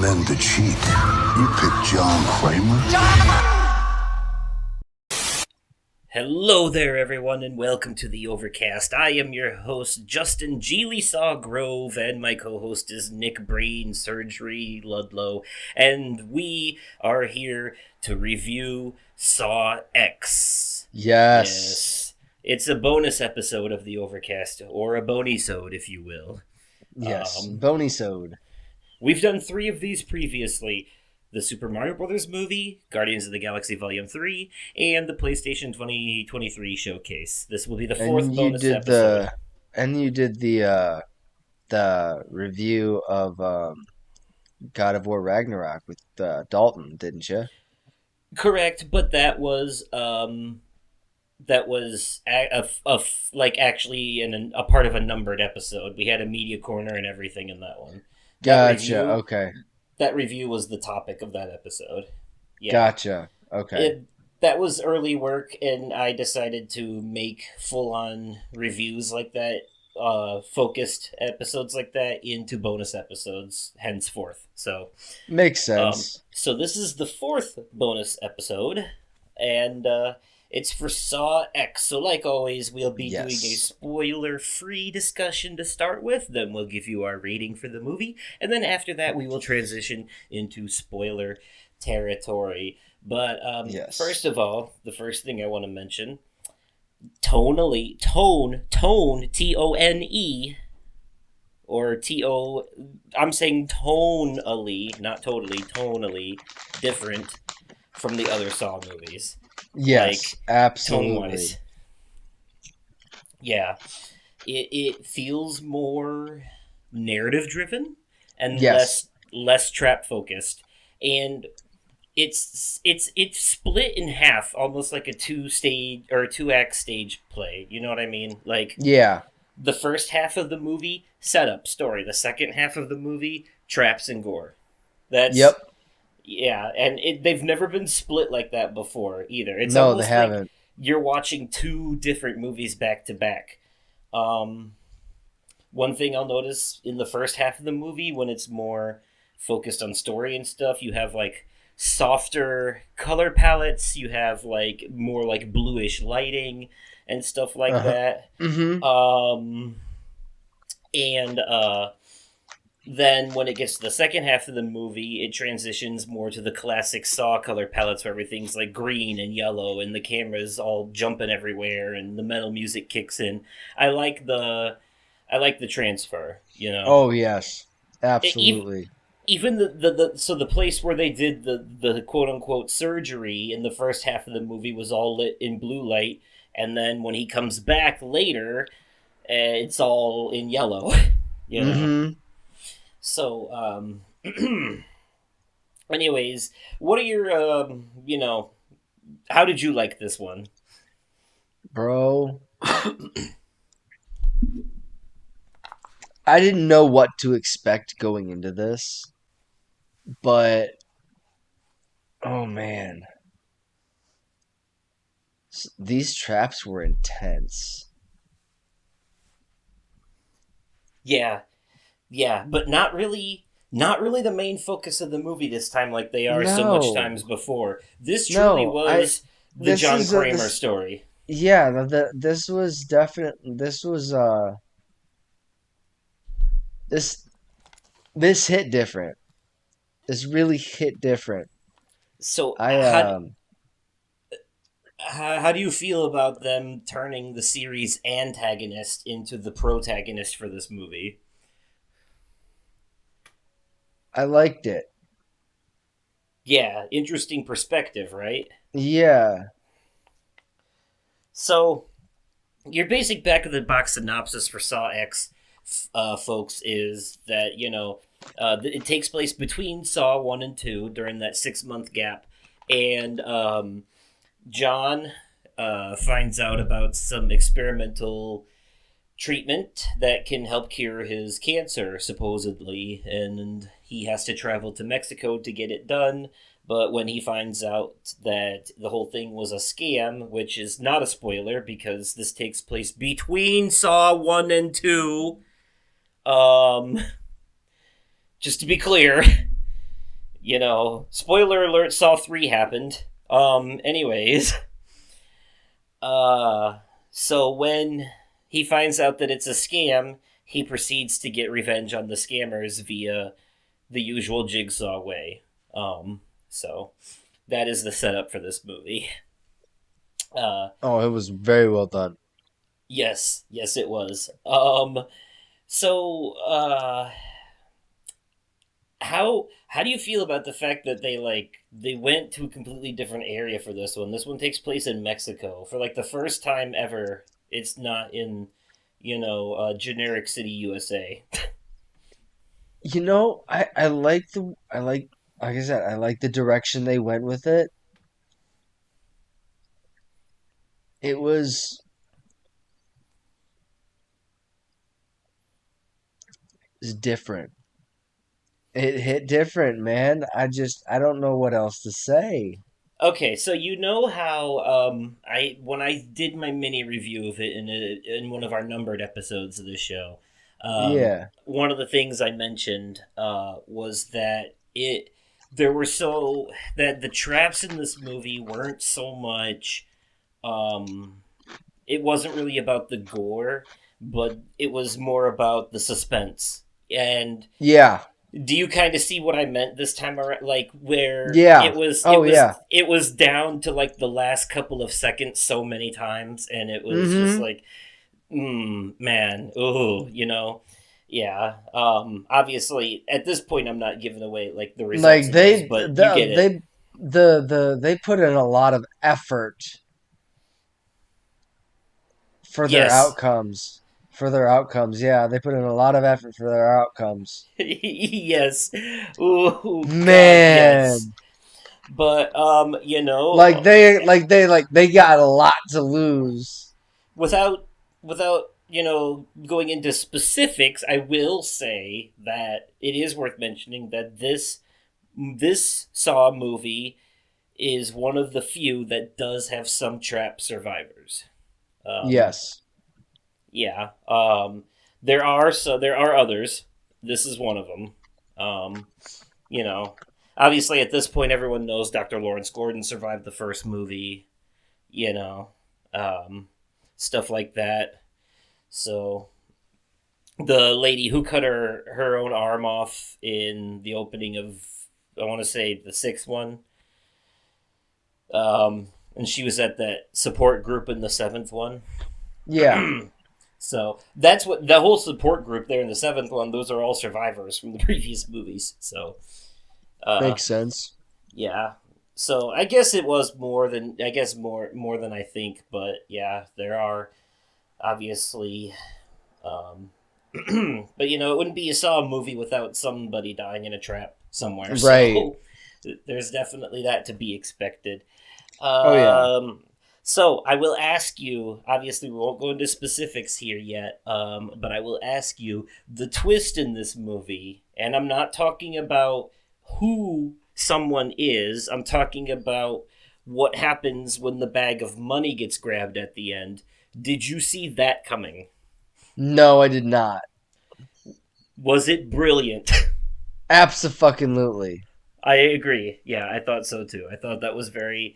men to cheat. You picked John Kramer? Hello there, everyone, and welcome to the Overcast. I am your host, Justin Geely Saw Grove, and my co-host is Nick Brain Surgery Ludlow, and we are here to review Saw X. Yes. It's a bonus episode of the Overcast, or a bonisode, if you will. Yes, bonisode. We've done 3 of these previously. The Super Mario Brothers movie, Guardians of the Galaxy Volume 3, and the PlayStation 2023 showcase. This will be the 4th bonus episode. And you did the review of God of War Ragnarok with Dalton, didn't you? Correct, but that was actually a part of a numbered episode. We had a media corner and everything in that one. Gotcha. Okay. That review was the topic of that episode. Yeah. Gotcha. Okay. That was early work, and I decided to make full-on reviews like that, focused episodes like that, into bonus episodes henceforth. So makes sense. So this is the 4th bonus episode, and it's for Saw X. So like always, we'll be doing a spoiler-free discussion to start with. Then we'll give you our rating for the movie. And then after that, we will transition into spoiler territory. But first of all, the first thing I want to mention, tone, T-O-N-E, or T-O... I'm saying tonally, not totally, tonally different from the other Saw movies. Yes, absolutely. Tone-wise. Yeah. It feels more narrative-driven and less trap-focused. And it's split in half, almost like a 2-act stage play. You know what I mean? Like, yeah. The first half of the movie, setup, story. The second half of the movie, traps and gore. Yep. Yeah, and they've never been split like that before either. It's no, almost they haven't. Like you're watching 2 different movies back to back. One thing I'll notice in the first half of the movie, when it's more focused on story and stuff, you have like softer color palettes. You have like more like bluish lighting and stuff like that. Mm-hmm. Then when it gets to the second half of the movie, it transitions more to the classic Saw color palettes where everything's like green and yellow and the camera's all jumping everywhere and the metal music kicks in. I like the transfer, you know. Oh yes, absolutely. Even the place where they did the quote unquote surgery in the first half of the movie was all lit in blue light, and then when he comes back later, it's all in yellow. You know. Mm-hmm. So, anyways, what are your, how did you like this one? Bro, I didn't know what to expect going into this, but, oh man, these traps were intense. Yeah, but not really the main focus of the movie this time like they are so much times before. This truly was the John Kramer story. Yeah, this was definitely, this hit different. This really hit different. So, how do you feel about them turning the series antagonist into the protagonist for this movie? I liked it. Yeah, interesting perspective, right? Yeah. So, your basic back-of-the-box synopsis for Saw X, folks, is that, it takes place between Saw 1 and 2 during that 6-month gap, and John finds out about some experimental treatment that can help cure his cancer, supposedly, and he has to travel to Mexico to get it done. But when he finds out that the whole thing was a scam, which is not a spoiler because this takes place between Saw 1 and 2, just to be clear, Spoiler alert, Saw 3 happened. Anyways, uh, so when he finds out that it's a scam, he proceeds to get revenge on the scammers via the usual Jigsaw way. So that is the setup for this movie. Uh, Oh, it was very well done. yes, it was. So, how do you feel about the fact that they went to a completely different area for this one? This one takes place in Mexico for like the first time ever. It's not in, generic city USA. I like I said, I like the direction they went with it. It was different. It hit different, man. I don't know what else to say. Okay, so you know how I when I did my mini review of it in one of our numbered episodes of the show, Yeah. one of the things I mentioned was that it there were so that the traps in this movie weren't so much um, it wasn't really about the gore, but it was more about the suspense. And Yeah. do you kind of see what I meant this time around? Like where Yeah. Oh yeah. it was down to like the last couple of seconds so many times, and it was just Mm-hmm. like, man, ooh, yeah. Obviously, at this point, I'm not giving away like the results Like of those, but you get it. they put in a lot of effort for their Yes, outcomes. For their outcomes, yeah, they put in a lot of effort for their outcomes. yes, ooh, God, yes. Man, But they got a lot to lose. without going into specifics, I will say that it is worth mentioning that this Saw movie is one of the few that does have some trap survivors. Um, Yes. yeah, there are others. This is one of them. Um, you know, Obviously at this point everyone knows Dr. Lawrence Gordon survived the first movie. You know, um, stuff like that. So the lady who cut her own arm off in the opening of, I want to say, the sixth one, and she was at that support group in the seventh one. Yeah. So that's what the whole support group there in the seventh one. Those are all survivors from the previous movies. So uh, Makes sense. yeah. So I guess it was more than I think, but yeah, there are obviously. Um, but it wouldn't be a Saw movie without somebody dying in a trap somewhere. Right. So there's definitely that to be expected. Oh yeah. Um, so I will ask you. Obviously, we won't go into specifics here yet. But I will ask you the twist in this movie, and I'm not talking about who someone is. I'm talking about what happens when the bag of money gets grabbed at the end. Did you see that coming? No, I did not. Was it brilliant? Abso-fucking-lutely. I agree. Yeah, I thought so too. I thought that was very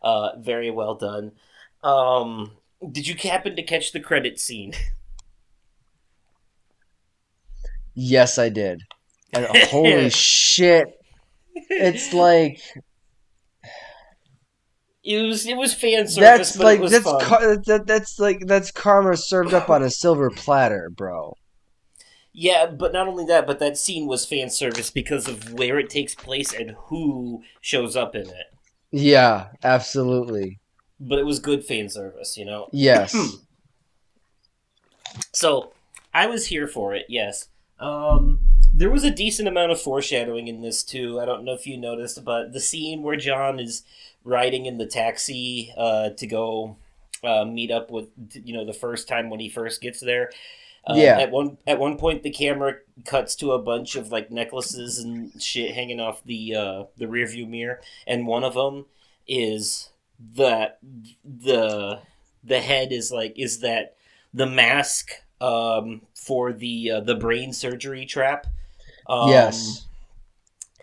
well done. Um, did you happen to catch the credit scene? Yes, I did. And holy shit, it's like it was fan service, but it was fun. that's karma served up on a silver platter, bro. Yeah, but not only that, but that scene was fan service because of where it takes place and who shows up in it. Yeah, absolutely. But it was good fan service. Yes. So I was here for it. Yes. There was a decent amount of foreshadowing in this too. I don't know if you noticed, but the scene where John is riding in the taxi to go meet up with the first time when he first gets there. Yeah. At one point, the camera cuts to a bunch of like necklaces and shit hanging off the rear view mirror, and one of them is that the head is that the mask for the brain surgery trap. Um, Yes.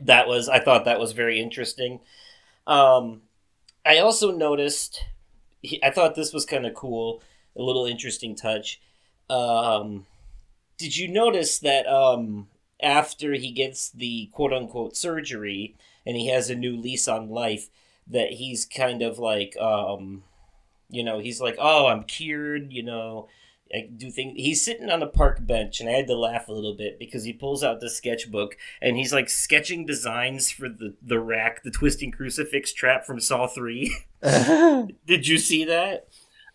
I thought that was very interesting. Um, I also noticed. I thought this was kind of cool, a little interesting touch. Um, did you notice that after he gets the quote unquote surgery and he has a new lease on life, that he's kind of like he's like, oh, I'm cured, I do things. He's sitting on a park bench, and I had to laugh a little bit because he pulls out the sketchbook and he's like sketching designs for the rack, the twisting crucifix trap from Saw 3. Did you see that?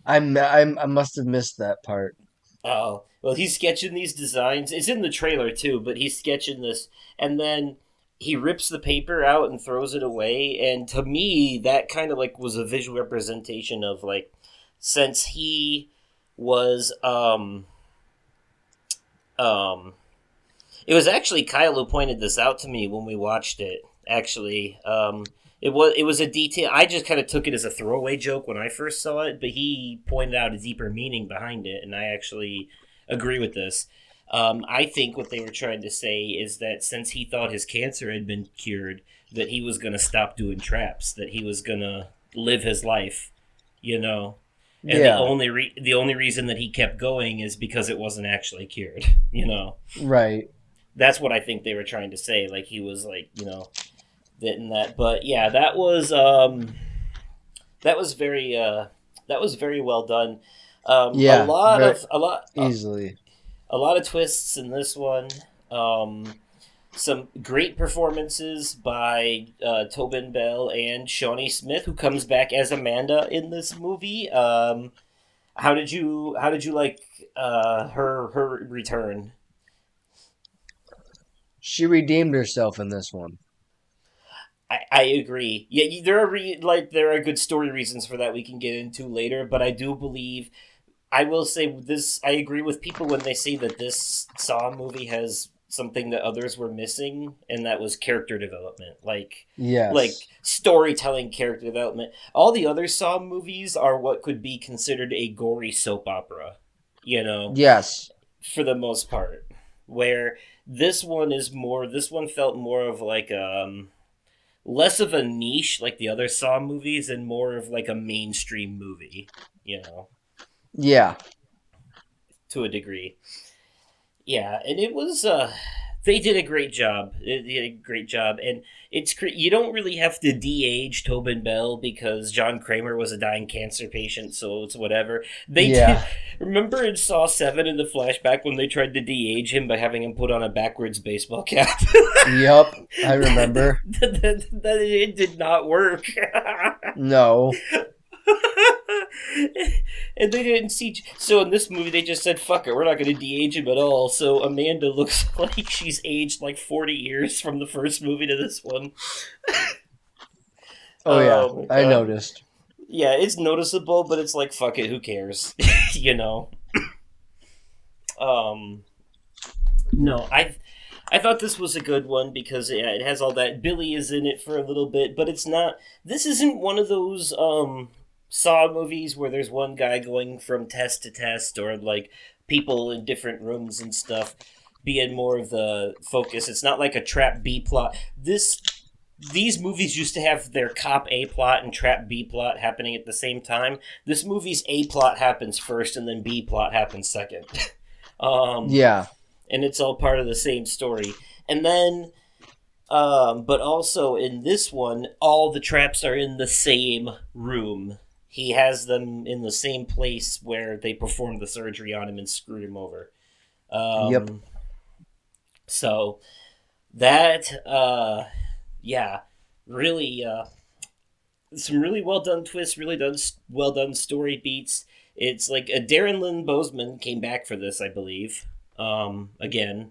I must have missed that part. Oh, well, he's sketching these designs. It's in the trailer too, but he's sketching this, and then he rips the paper out and throws it away. And to me, that kind of like was a visual representation of like, since he was um it was actually Kyle who pointed this out to me when we watched it. Actually, it was a detail. I just kind of took it as a throwaway joke when I first saw it, but he pointed out a deeper meaning behind it, and I actually agree with this. I think what they were trying to say is that since he thought his cancer had been cured, that he was going to stop doing traps, that he was going to live his life, you know. And Yeah, the only reason that he kept going is because it wasn't actually cured, you know. right. That's what I think they were trying to say. Like he was like, that and that. But yeah, that was very that was very well done. Yeah, very A easily. lot of twists in this one. Some great performances by Tobin Bell and Shawnee Smith, who comes back as Amanda in this movie. How did you like her return? She redeemed herself in this one. I agree. Yeah, there are good story reasons for that we can get into later, but I do believe I will say this. I agree with people when they say that this Saw movie has something that others were missing, and that was character development, like Yes. storytelling, character development. All the other Saw movies are what could be considered a gory soap opera, you know, Yes. for the most part. Where this one felt more of like less of a niche like the other Saw movies and more of like a mainstream movie, you know, Yeah. to a degree. Yeah, and it was they did a great job. They did a great job, and you don't really have to de-age Tobin Bell because John Kramer was a dying cancer patient, so it's whatever. They did. Yeah. Remember in Saw 7 in the flashback when they tried to de-age him by having him put on a backwards baseball cap? Yup. I remember. That it did not work. No. And they didn't see. So in this movie, they just said, "Fuck it, we're not going to de-age him at all." So Amanda looks like she's aged like 40 years from the first movie to this one. Oh yeah. Oh my I god. noticed. Yeah, it's noticeable, but it's like, fuck it, who cares? you know. Um. No, I thought this was a good one because it has all that. Billy is in it for a little bit, but it's not. This isn't one of those Saw movies where there's one guy going from test to test or like people in different rooms and stuff being more of the focus. It's not like a trap B plot. These movies used to have their cop A plot and trap B plot happening at the same time. This movie's A plot happens first and then B plot happens second. um Yeah. and it's all part of the same story. And then, but also in this one, all the traps are in the same room. He has them in the same place where they performed the surgery on him and screwed him over. Yep. So that, yeah, really, some really well done twists, well done story beats. It's like Darren Lynn Bozeman came back for this, I believe, again.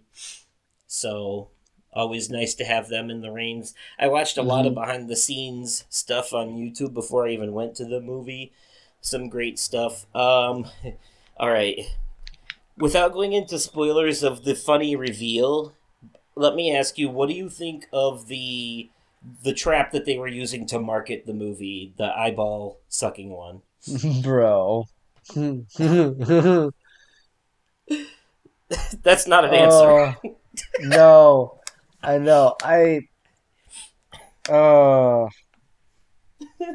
So always nice to have them in the reins. I watched a lot of Hmm. behind the scenes stuff on YouTube before I even went to the movie. Some great stuff. All right. Without going into spoilers of the funny reveal, let me ask you, what do you think of the trap that they were using to market the movie, the eyeball sucking one? Bro. That's not an answer. Oh no. I know. Oh,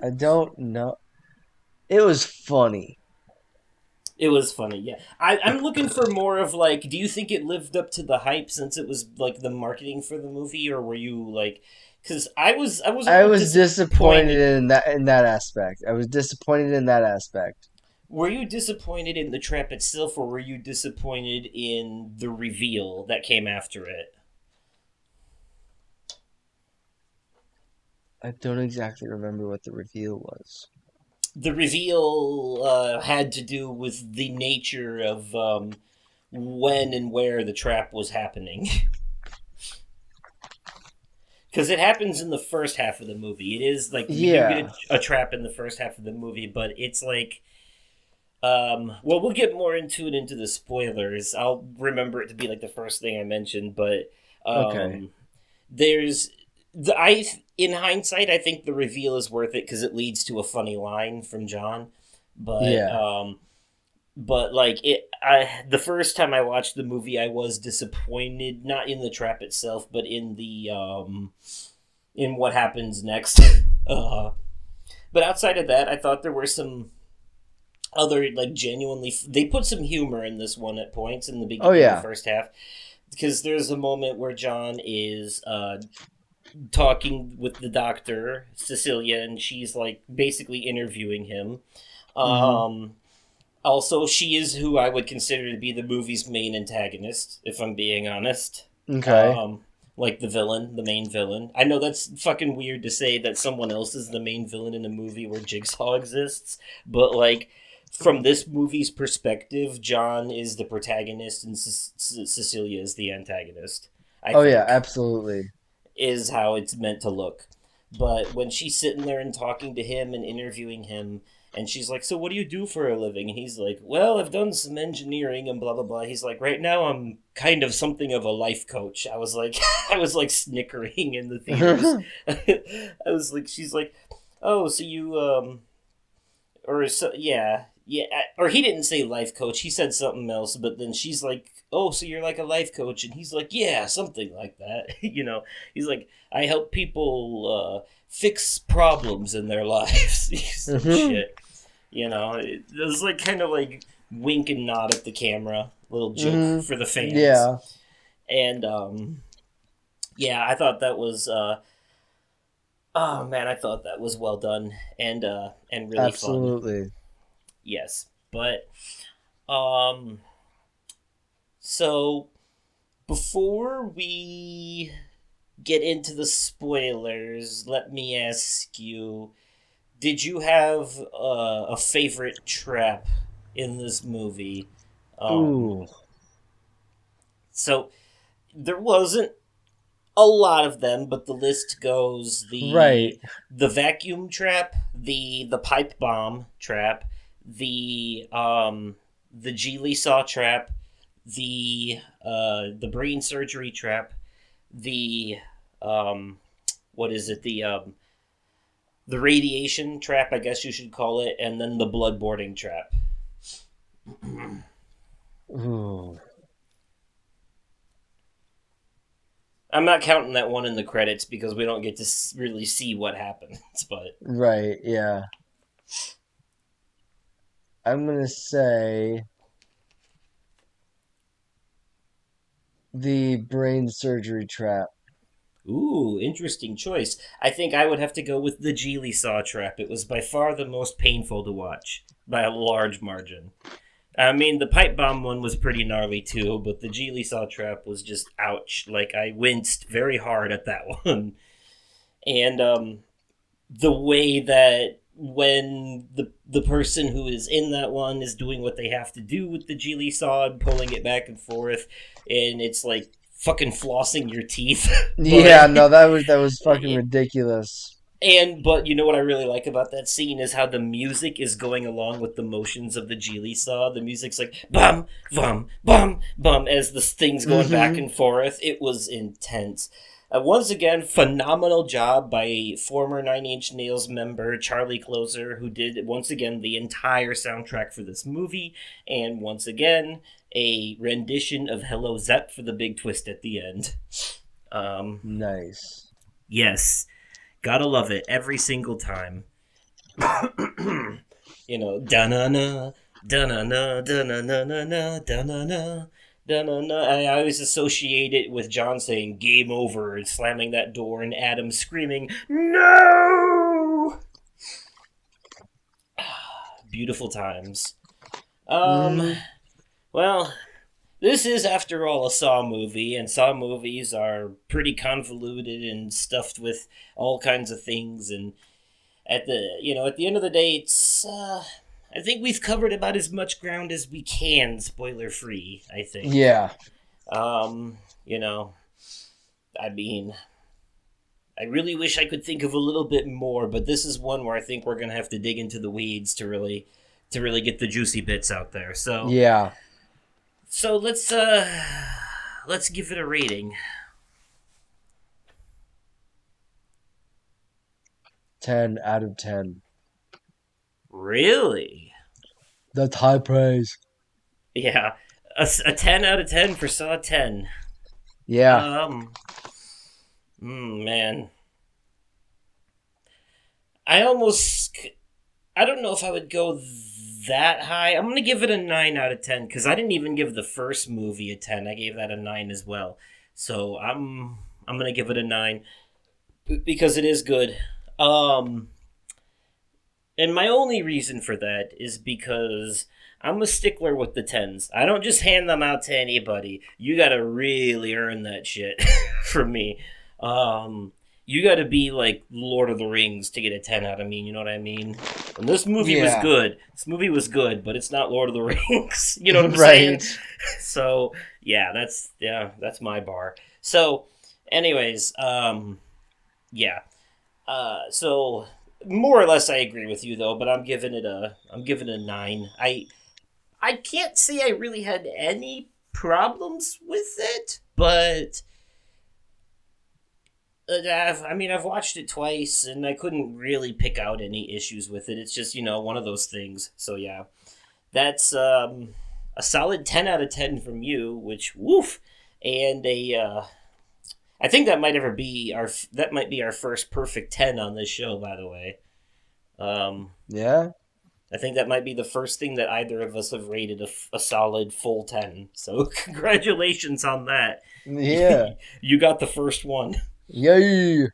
I don't know. It was funny. It was funny, yeah. I'm looking for more of like, do you think it lived up to the hype since it was like the marketing for the movie, or were you like, because I was a I little was disappointed disappointed. in that aspect. I was disappointed in that aspect. Were you disappointed in the trap itself, or were you disappointed in the reveal that came after it? I don't exactly remember what the reveal was. The reveal had to do with the nature of when and where the trap was happening. Because it happens in the first half of the movie. It is like we do Yeah. get a trap in the first half of the movie, but it's like, well, we'll get more into it into the spoilers. I'll remember it to be like the first thing I mentioned, but Okay. um, there's in hindsight, I think the reveal is worth it because it leads to a funny line from John, but Yeah. like the first time I watched the movie, I was disappointed, not in the trap itself, but in what happens next. uh, but outside of that, I thought there were some other like genuinely they put some humor in this one at points in the Oh in the yeah. first half, because there's a moment where John is talking with the doctor Cecilia, and she's like basically interviewing him. Hmm. Um, Also, she is who I would consider to be the movie's main antagonist, if I'm being honest. Okay. Um, like the villain, the main villain. I know that's fucking weird to say that someone else is the main villain in a movie where Jigsaw exists, but like from this movie's perspective, John is the protagonist and Cecilia is the antagonist. I Oh yeah, think absolutely. is how it's meant to look. But when she's sitting there and talking to him and interviewing him, and she's like, "So what do you do for a living?" And he's like, "Well, I've done some engineering and blah blah blah." He's like, "Right now, I'm kind of something of a life coach." I was like, I was like snickering in the theaters. I was like, she's like, "Oh, so you or so yeah." Yeah, or he didn't say life coach. He said something else, but then she's like, "Oh, so you're like a life coach?" And he's like, "Yeah, something like that." He's like, "I help people fix problems in their lives." Some Hmm. shit. It was like kind of like wink and nod at the camera, little joke Hmm. for the fans. Yeah, And yeah, I thought that was oh man, I thought that was well done and really fun. absolutely. Yes, but um, so before we get into the spoilers, let me ask you: did you have a favorite trap in this movie? Um, Ooh, so there wasn't a lot of them, but the list goes right. the vacuum trap, the pipe bomb trap, the Geely saw trap, the brain surgery trap, the um what is it the radiation trap, I guess you should call it, and then the bloodboarding trap. Ooh, I'm not counting that one in the credits because we don't get to really see what happens, but right. Yeah, I'm gonna say the brain surgery trap. ooh, interesting choice. I think I would have to go with the Geely saw trap. It was by far the most painful to watch by a large margin. I mean, the pipe bomb one was pretty gnarly too, but the Geely saw trap was just ouch. Like I winced very hard at that one, and the way that when the person who is in that one is doing what they have to do with the Geely saw and pulling it back and forth, and it's like fucking flossing your teeth, but Yeah, no, that was fucking it, ridiculous. but you know what I really like about that scene is how the music is going along with the motions of the Geely saw. The music's like bum bum bum bum as the thing's going back Hmm. and forth. It was intense. Once again, phenomenal job by former Nine Inch Nails member Charlie Closer, who did once again the entire soundtrack for this movie, and once again a rendition of "Hello Zep" for the big twist at the end. Um, Nice. yes, Gotta love it every single time. Da-na-na, da-na-na, da-na-na-na-na, da-na-na, da-na-na. I always associate it with John saying "game over" and slamming that door, and Adam screaming "No!" Beautiful times. Um, Hmm. well, this is, after all, a Saw movie, and Saw movies are pretty convoluted and stuffed with all kinds of things. And at the end of the day, it's I think we've covered about as much ground as we can, spoiler free. I think. Yeah. Um, you know, I mean, I really wish I could think of a little bit more, but this is one where I think we're gonna have to dig into the weeds to really get the juicy bits out there. Yeah. So let's give it a rating. 10 out of 10. Really? That's high praise. Yeah, a 10 out of 10 for Saw 10. Yeah. Um, man, I almost I don't know if I would go that high. I'm gonna give it a 9 out of 10 because I didn't even give the first movie a 10. I gave that a 9 as well. So I'm gonna give it a 9 because it is good. Um, And my only reason for that is because I'm a stickler with the tens. I don't just hand them out to anybody. You gotta really earn that shit from me. You gotta be like Lord of the Rings to get a 10 out of me, you know what I mean? And this movie was Yeah. good. This movie was good, but it's not Lord of the Rings. You know what I'm saying? Right. So, that's my bar. So, anyways, yeah. So more or less I agree with you though, but I'm giving it a 9. I can't say I really had any problems with it, but I've watched it twice and I couldn't really pick out any issues with it. It's just, one of those things. So yeah. That's a solid 10 out of 10 from you, which woof, and a I think that might be our first perfect 10 on this show, by the way. Um, Yeah. I think that might be the first thing that either of us have rated a solid full 10. So congratulations on that. Yeah. You got the first one. Yay.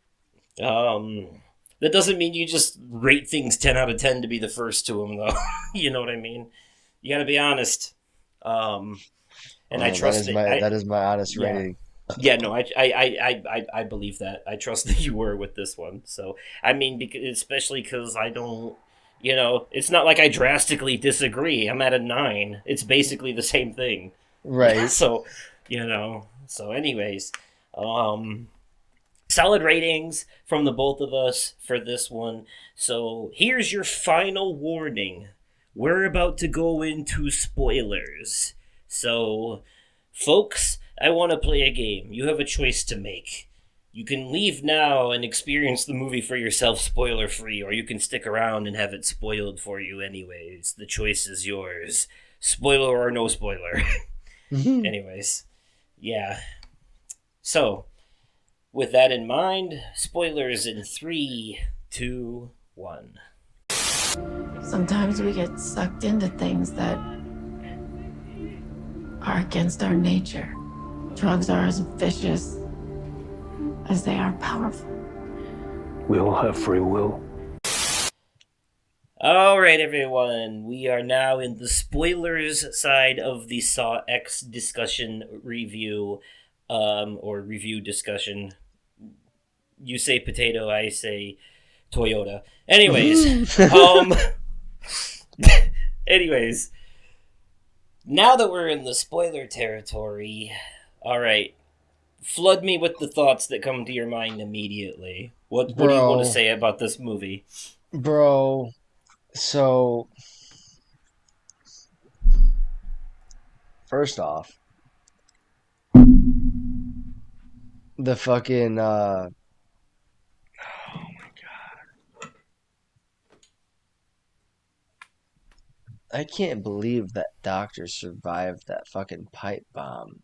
Um, that doesn't mean you just rate things 10 out of 10 to be the first to them, though. You know what I mean? You got to be honest. Um, and I That trust is it. my honest Yeah. rating. Yeah, no, I believe that. I trust that you were with this one. So, I mean, especially because I don't, it's not like I drastically disagree. I'm at a 9. It's basically the same thing. Right. So, so anyways, solid ratings from the both of us for this one. So, here's your final warning. We're about to go into spoilers. So, folks, I want to play a game. You have a choice to make. You can leave now and experience the movie for yourself spoiler free, or you can stick around and have it spoiled for you anyways. The choice is yours. Spoiler or no spoiler. Anyways, yeah. So, with that in mind, spoilers in 3, 2, 1. Sometimes we get sucked into things that are against our nature. Drugs are as vicious as they are powerful. We all have free will. All right, everyone. We are now in the spoilers side of the Saw X discussion review, or review discussion. You say potato, I say Toyota. Anyways, anyways, now that we're in the spoiler territory, all right, flood me with the thoughts that come to your mind immediately. What do you want to say about this movie? Bro, so first off, the fucking I can't believe that doctor survived that fucking pipe bomb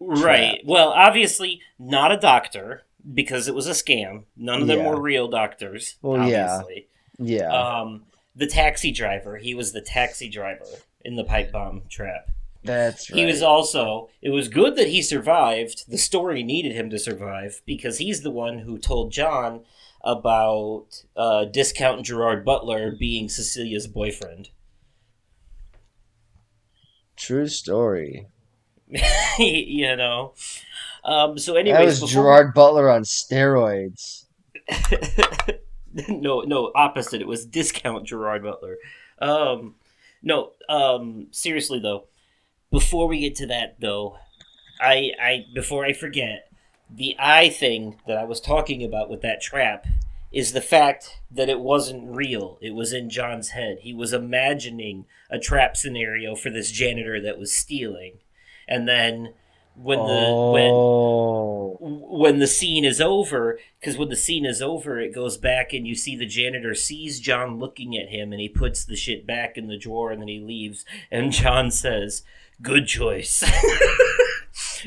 Right. trap. Well, obviously not a doctor, because it was a scam. None of them Yeah. were real doctors, Well, yeah. obviously. Yeah. The taxi driver, he was the taxi driver in the pipe bomb trap. That's He right. was also, it was good that he survived. The story needed him to survive because he's the one who told John about Discount Gerard Butler being Cecilia's boyfriend. True story. You know? So That anyways, was Gerard Butler on steroids. no, opposite. It was Discount Gerard Butler. No, seriously though, before we get to that though, before I forget, the eye thing that I was talking about with that trap is the fact that it wasn't real. It was in John's head. He was imagining a trap scenario for this janitor that was stealing. And then when the scene is over, because when the scene is over, it goes back and you see the janitor sees John looking at him, and he puts the shit back in the drawer, and then he leaves, and John says, "Good choice."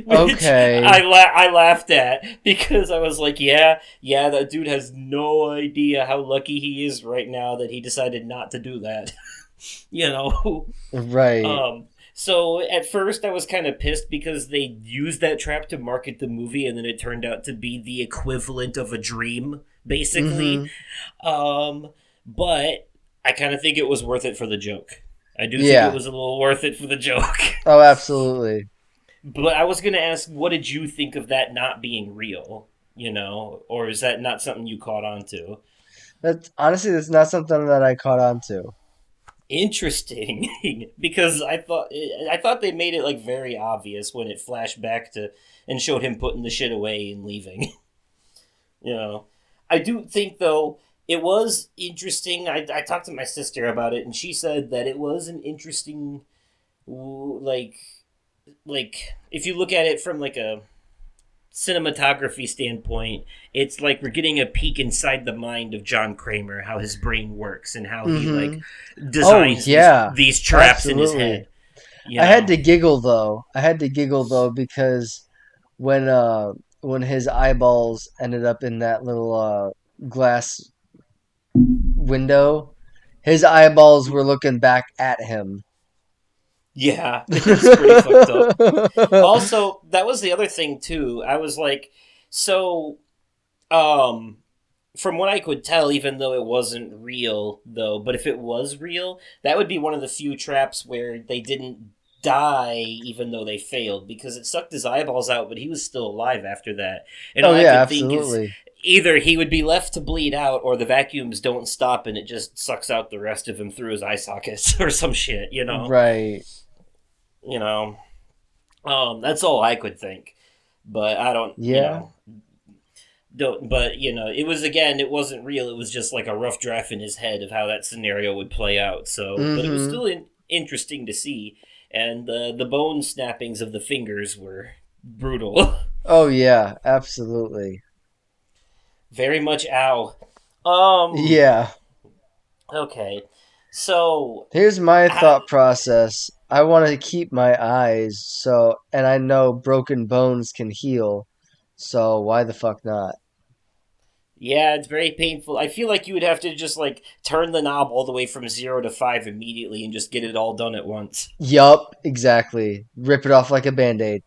Okay. I laughed at because I was like, yeah, that dude has no idea how lucky he is right now that he decided not to do that. You know? Right. So at first I was kind of pissed because they used that trap to market the movie, and then it turned out to be the equivalent of a dream, basically. But I kind of think it was worth it for the joke. I do think it was a little worth it for the joke. Oh, absolutely. But I was going to ask, what did you think of that not being real? You know, or is that not something you caught on to? That's not something that I caught on to. Interesting, because I thought they made it like very obvious when it flashed back to and showed him putting the shit away and leaving. You know, I do think though it was interesting. I talked to my sister about it, and she said that it was an interesting, like if you look at it from like a cinematography standpoint, it's like we're getting a peek inside the mind of John Kramer, how his brain works and how he like designs these traps in his head. You know? I had to giggle though because when his eyeballs ended up in that little glass window, his eyeballs were looking back at him. Yeah, it's pretty fucked up. Also, that was the other thing too. I was like, so, from what I could tell, even though it wasn't real, though, but if it was real, that would be one of the few traps where they didn't die, even though they failed, because it sucked his eyeballs out, but he was still alive after that. And all I could think is either he would be left to bleed out, or the vacuums don't stop and it just sucks out the rest of him through his eye sockets or some shit, you know? Right. You know, that's all I could think, but I don't. Yeah. But it wasn't real. It was just like a rough draft in his head of how that scenario would play out. So, but it was still interesting to see, and the bone snappings of the fingers were brutal. Oh yeah, absolutely. Very much ow. Yeah. Okay, so here's my thought process. I want to keep my eyes, and I know broken bones can heal, so why the fuck not? Yeah, it's very painful. I feel like you would have to just like turn the knob all the way from 0 to 5 immediately and just get it all done at once. Yup, exactly. Rip it off like a Band-Aid.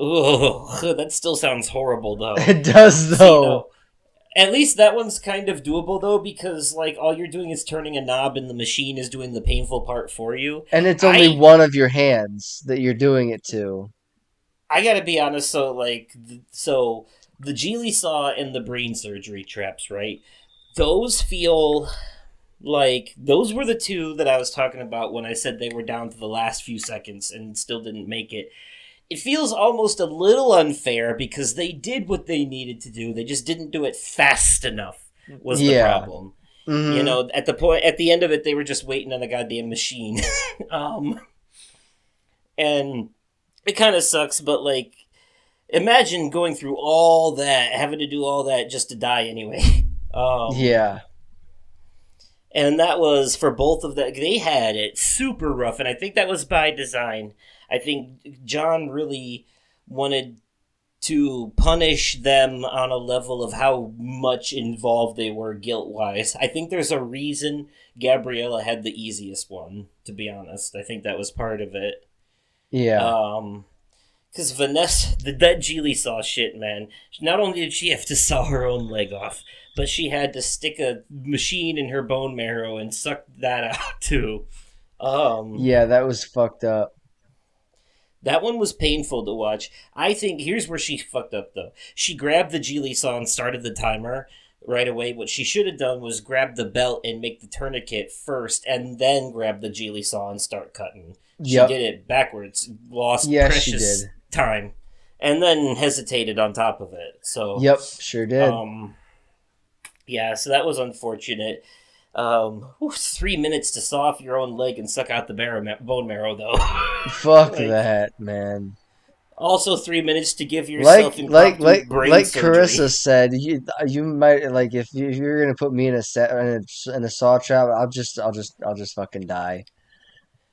Ugh, that still sounds horrible though. It does though. See, no, at least that one's kind of doable though, because like all you're doing is turning a knob and the machine is doing the painful part for you. And it's only one of your hands that you're doing it to. I gotta be honest, so the Geely saw and the brain surgery traps, right? Those feel like those were the two that I was talking about when I said they were down to the last few seconds and still didn't make it. It feels almost a little unfair because they did what they needed to do. They just didn't do it fast enough was the problem. Mm-hmm. At the end of it, they were just waiting on the goddamn machine. And it kind of sucks, but like, imagine going through all that, having to do all that just to die anyway. Yeah. And that was for both of them. They had it super rough, and I think that was by design. I think John really wanted to punish them on a level of how much involved they were guilt-wise. I think there's a reason Gabriella had the easiest one, to be honest. I think that was part of it. Yeah. Because Vanessa, that Geely saw shit, man. Not only did she have to saw her own leg off, but she had to stick a machine in her bone marrow and suck that out, too. Yeah, that was fucked up. That one was painful to watch. I think here's where she fucked up though. She grabbed the Geely saw and started the timer right away. What she should have done was grab the belt and make the tourniquet first, and then grab the Geely saw and start cutting. She Yep. did it backwards, lost Yes, she precious did. time, and then hesitated on top of it. So Yep, sure did. yeah, so that was unfortunate. 3 minutes to saw off your own leg and suck out the bone marrow, though. Fuck like- that, man. Also, 3 minutes to give yourself impromptu brain surgery. Carissa said, you might like if you're gonna put me in a saw trap, I'll just fucking die.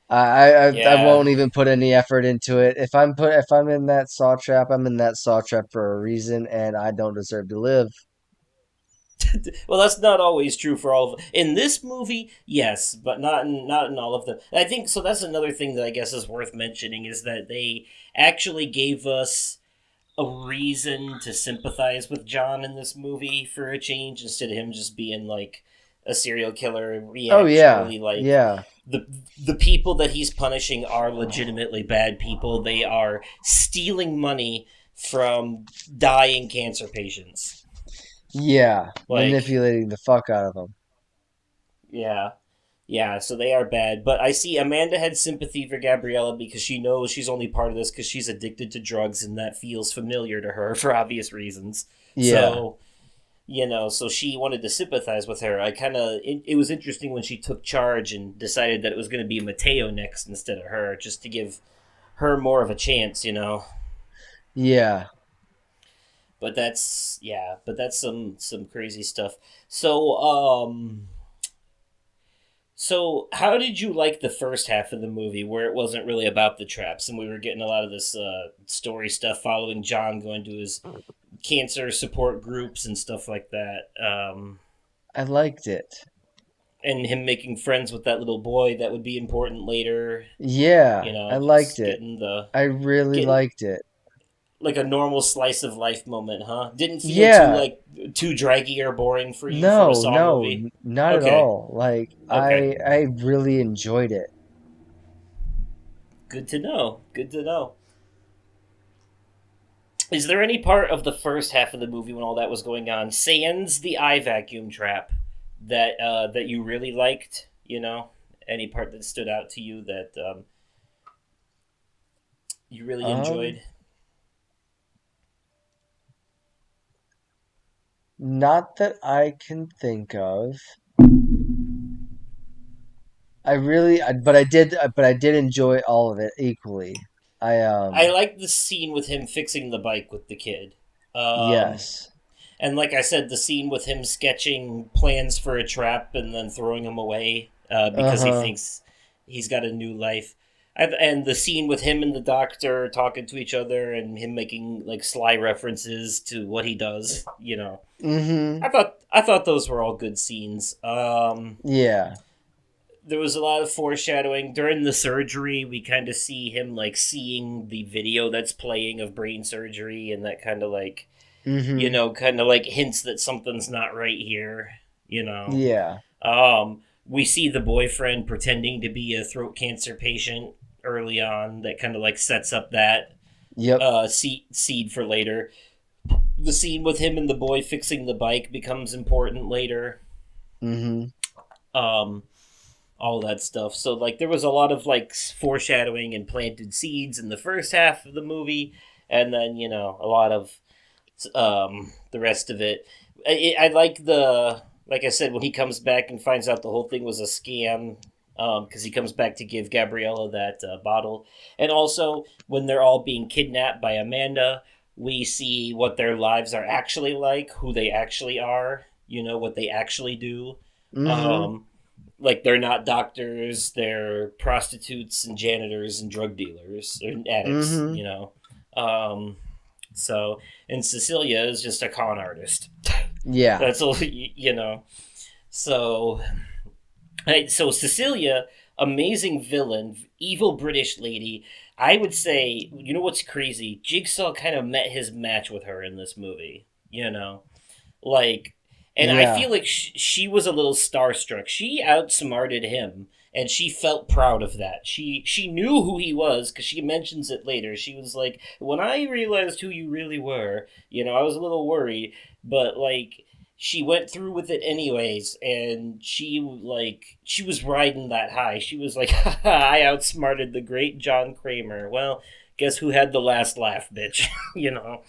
I Yeah. won't even put any effort into it. If I'm in that saw trap, I'm in that saw trap for a reason, and I don't deserve to live. Well, that's not always true for all of them. In this movie, yes, but not in all of them. I think so. That's another thing that I guess is worth mentioning is that they actually gave us a reason to sympathize with John in this movie for a change, instead of him just being like a serial killer. We Oh yeah, actually, like, yeah. the people that he's punishing are legitimately bad people. They are stealing money from dying cancer patients. Yeah, Like- manipulating the fuck out of them. Yeah, so they are bad. But I see Amanda had sympathy for Gabriella because she knows she's only part of this because she's addicted to drugs, and that feels familiar to her for obvious reasons. Yeah. So, so she wanted to sympathize with her. It was interesting when she took charge and decided that it was going to be Mateo next instead of her, just to give her more of a chance, Yeah. But that's some crazy stuff. So how did you like the first half of the movie where it wasn't really about the traps and we were getting a lot of this story stuff following John going to his cancer support groups and stuff like that? I liked it. And him making friends with that little boy that would be important later. Yeah, I liked it. I really getting- liked it. Like a normal slice of life moment, huh? Didn't feel too draggy or boring for you for a Saw movie? Not Okay. at all. Like Okay. I really enjoyed it. Good to know. Is there any part of the first half of the movie when all that was going on, sans the eye vacuum trap, that you really liked? Any part that stood out to you that you really enjoyed? Not that I can think of. But I did enjoy all of it equally. I like the scene with him fixing the bike with the kid. Yes. And like I said, the scene with him sketching plans for a trap and then throwing him away because he thinks he's got a new life. And the scene with him and the doctor talking to each other and him making like sly references to what he does, Mm-hmm. I thought those were all good scenes. Yeah. There was a lot of foreshadowing during the surgery. We kind of see him like seeing the video that's playing of brain surgery, and that kind of like, Mm-hmm. kind of like hints that something's not right here. Yeah. We see the boyfriend pretending to be a throat cancer patient early on. That kind of like sets up that Yep. seed for later. The scene with him and the boy fixing the bike becomes important later. Mm-hmm. All that stuff. So like there was a lot of like foreshadowing and planted seeds in the first half of the movie, and then a lot of the rest of it. I like like I said, when he comes back and finds out the whole thing was a scam, because he comes back to give Gabriella that bottle, and also when they're all being kidnapped by Amanda, we see what their lives are actually like, who they actually are, what they actually do. Mm-hmm. Like they're not doctors, they're prostitutes and janitors and drug dealers and addicts, Mhm. So, and Cecilia is just a con artist. Yeah. That's all, you know. So, so Cecilia, amazing villain, evil British lady. I would say, you know what's crazy? Jigsaw kind of met his match with her in this movie. You know, like, and I Yeah. feel like she was a little starstruck. She outsmarted him, and she felt proud of that. She knew who he was because she mentions it later. She was like, when I realized who you really were, you know, I was a little worried, but like she went through with it anyways, and she was riding that high. She was like, haha, I outsmarted the great John Kramer. Well, guess who had the last laugh, bitch? You know.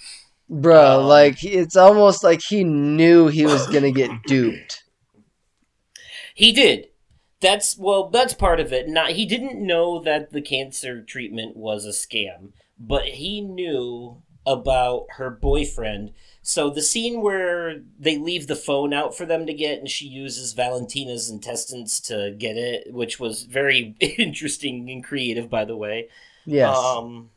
Bro, Um, like it's almost like he knew he was gonna get duped. he did. That's part of it. Not he didn't know that the cancer treatment was a scam, but he knew about her boyfriend. So the scene where they leave the phone out for them to get and she uses Valentina's intestines to get it, which was very interesting and creative by the way. Yes. Um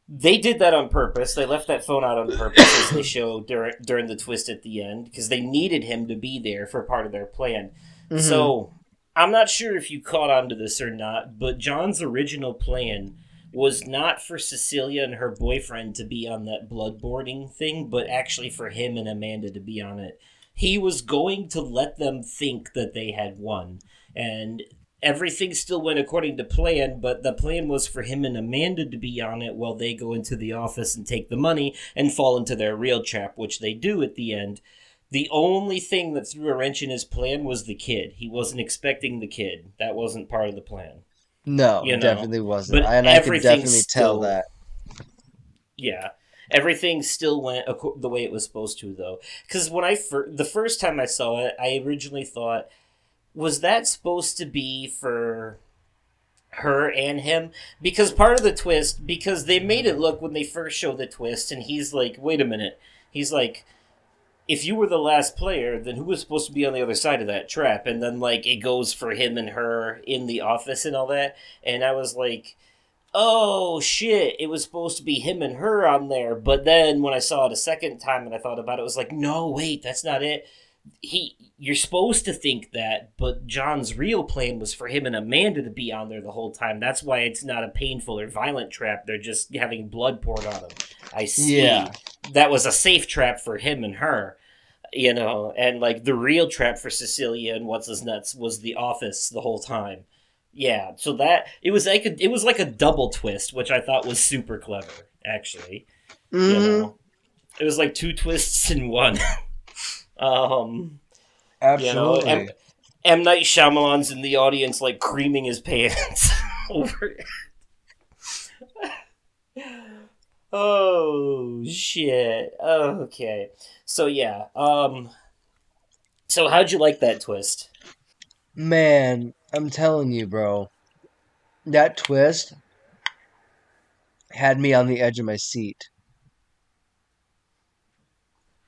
they did that on purpose. They left that phone out on purpose, as they show during the twist at the end, because they needed him to be there for part of their plan. Mm-hmm. So, I'm not sure if you caught on to this or not, but John's original plan was not for Cecilia and her boyfriend to be on that bloodboarding thing, but actually for him and Amanda to be on it. He was going to let them think that they had won. And everything still went according to plan, but the plan was for him and Amanda to be on it while they go into the office and take the money and fall into their real trap, which they do at the end. The only thing that threw a wrench in his plan was the kid. He wasn't expecting the kid. That wasn't part of the plan, No, you know. definitely wasn't. But And I could everything definitely tell still, that. yeah, everything still went the way it was supposed to, though. Because when the first time I saw it, I originally thought, was that supposed to be for her and him? Because part of the twist, because they made it look when they first show the twist, and he's like, wait a minute. He's like, if you were the last player, then who was supposed to be on the other side of that trap? And then, like, it goes for him and her in the office and all that. And I was like, oh, shit, it was supposed to be him and her on there. But then when I saw it a second time and I thought about it, it was like, no, wait, that's not it. You're supposed to think that, but John's real plan was for him and Amanda to be on there the whole time. That's why it's not a painful or violent trap. They're just having blood poured on them. I see. Yeah. That was a safe trap for him and her, you know, and like the real trap for Cecilia and what's his nuts was the office the whole time. Yeah, so that it was like a double twist, which I thought was super clever, actually. You Mm-hmm. know, it was like two twists in one. Um, you know, Absolutely. M. Night Shyamalan's in the audience, like creaming his pants over. Oh shit. Okay. So yeah. So how'd you like that twist? Man, I'm telling you, bro. That twist had me on the edge of my seat.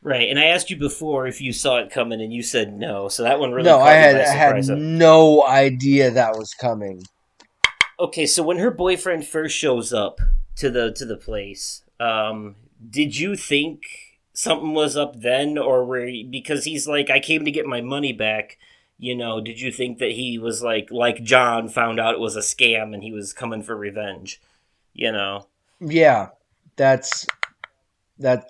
Right, and I asked you before if you saw it coming, and you said no. So that one really No, caught I you by had surprise. no idea that was coming. Okay, so when her boyfriend first shows up to the place, did you think something was up then, or because he's like, I came to get my money back? You know, did you think that he was like John found out it was a scam and he was coming for revenge? You know, Yeah, that's yeah,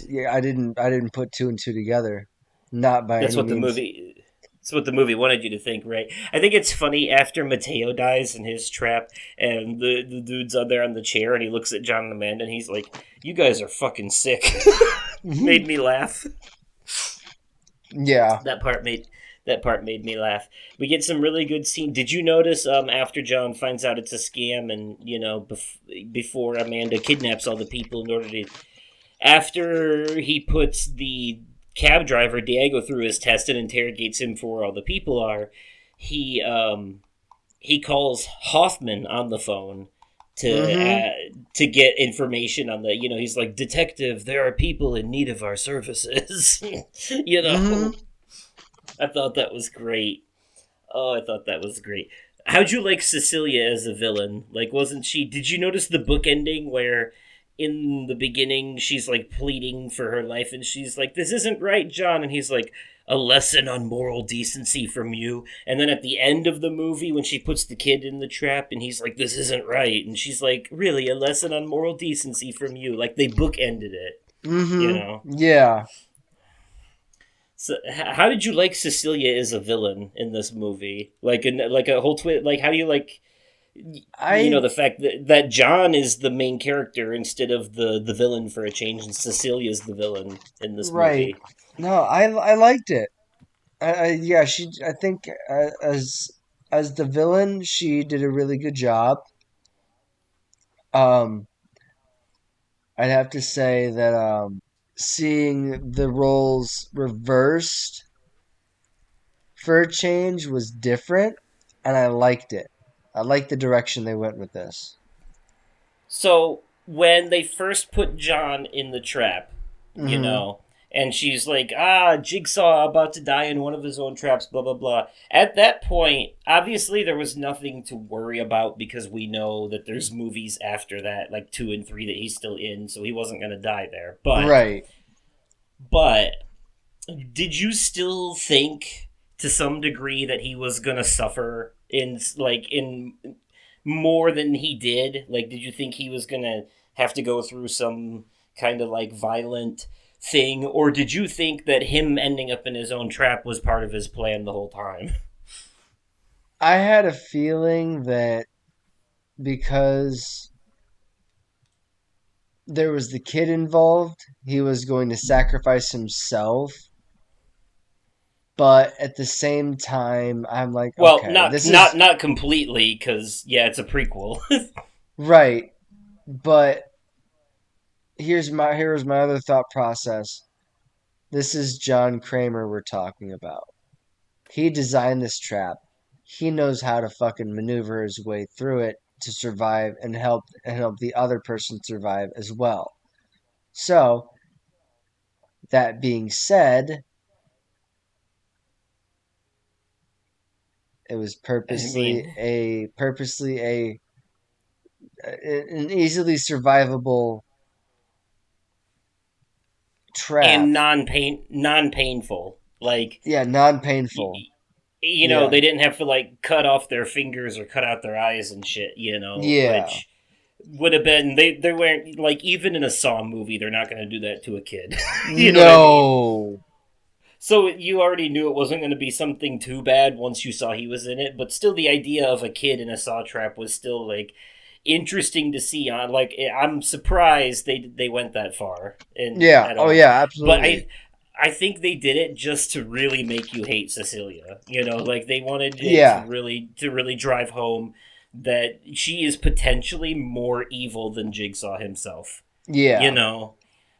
yeah. I didn't put two and two together, not by that's any what the means. movie. That's what the movie wanted you to think, right? I think it's funny after Mateo dies in his trap, and the dude's on there on the chair, and he looks at John and Amanda, and he's like, "You guys are fucking sick." Made me laugh. Yeah. That part made me laugh. We get some really good scene. Did you notice after John finds out it's a scam, and you know before Amanda kidnaps all the people in order to after he puts the cab driver Diego through his test and interrogates him for where all the people are, he calls Hoffman on the phone Mm-hmm. to get information on the, you know, he's like, detective, there are people in need of our services. You know, Mm-hmm. I thought that was great. Oh, I thought that was great. How'd you like Cecilia as a villain? Like, wasn't she? Did you notice the book ending where in the beginning, she's like pleading for her life, and she's like, "This isn't right, John," and he's like, "A lesson on moral decency from you." And then at the end of the movie, when she puts the kid in the trap, and he's like, "This isn't right," and she's like, "Really, a lesson on moral decency from you?" Like they bookended it, you know. Yeah. So, how did you like Cecilia as a villain in this movie? Like, like a whole twist. Like, how do you like? The fact that John is the main character instead of the villain for a change, and Cecilia's the villain in this Right. movie. No, I liked it. Yeah, I think as the villain, she did a really good job. Um, I'd have to say that seeing the roles reversed for a change was different, and I liked it. I liked the direction they went with this. So when they first put John in the trap, Hmm. and she's like, Jigsaw about to die in one of his own traps, blah, blah, blah. At that point, obviously there was nothing to worry about because we know that there's movies after that, like 2 and 3, that he's still in, so he wasn't going to die there. Right. But, did you still think to some degree that he was going to suffer in more than he did? Like, did you think he was going to have to go through some kind of like violent thing, or did you think that him ending up in his own trap was part of his plan the whole time? I had a feeling that because there was the kid involved, he was going to sacrifice himself. But at the same time, I'm like, Well, okay, not this is not completely, because yeah, it's a prequel. right. But here's my other thought process. This is John Kramer we're talking about. He designed this trap. He knows how to fucking maneuver his way through it to survive and help the other person survive as well. So, that being said, it was I mean, purposely an easily survivable trap. and non painful. Like, Yeah, non-painful. they Yeah. didn't have to like cut off their fingers or cut out their eyes and shit. Yeah. Which would have been they weren't like, even in a Saw movie, they're not going to do that to a kid. You know what I mean? No. So you already knew it wasn't going to be something too bad once you saw he was in it, but still, the idea of a kid in a Saw trap was still like interesting to see. On like, I'm surprised they went that far and Yeah. at Oh all. yeah, But absolutely. I think they did it just to really make you hate Cecilia. Like they wanted it Yeah. to really drive home that she is potentially more evil than Jigsaw himself. You Yeah. know,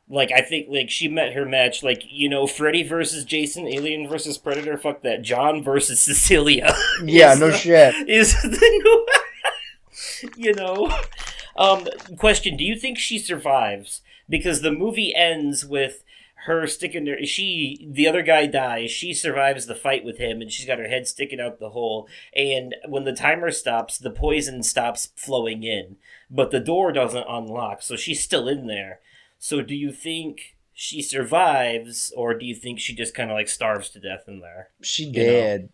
like I think like she met her match. Like, Freddy versus Jason, Alien versus Predator. Fuck that. John versus Cecilia Yeah, no shit. is the new. you know. Question: do you think she survives? Because the movie ends with her sticking her. The other guy dies. She survives the fight with him, and she's got her head sticking out the hole. And when the timer stops, the poison stops flowing in, but the door doesn't unlock, so she's still in there. So, do you think she survives, or do you think she just kind of like starves to death in there? She You know. did.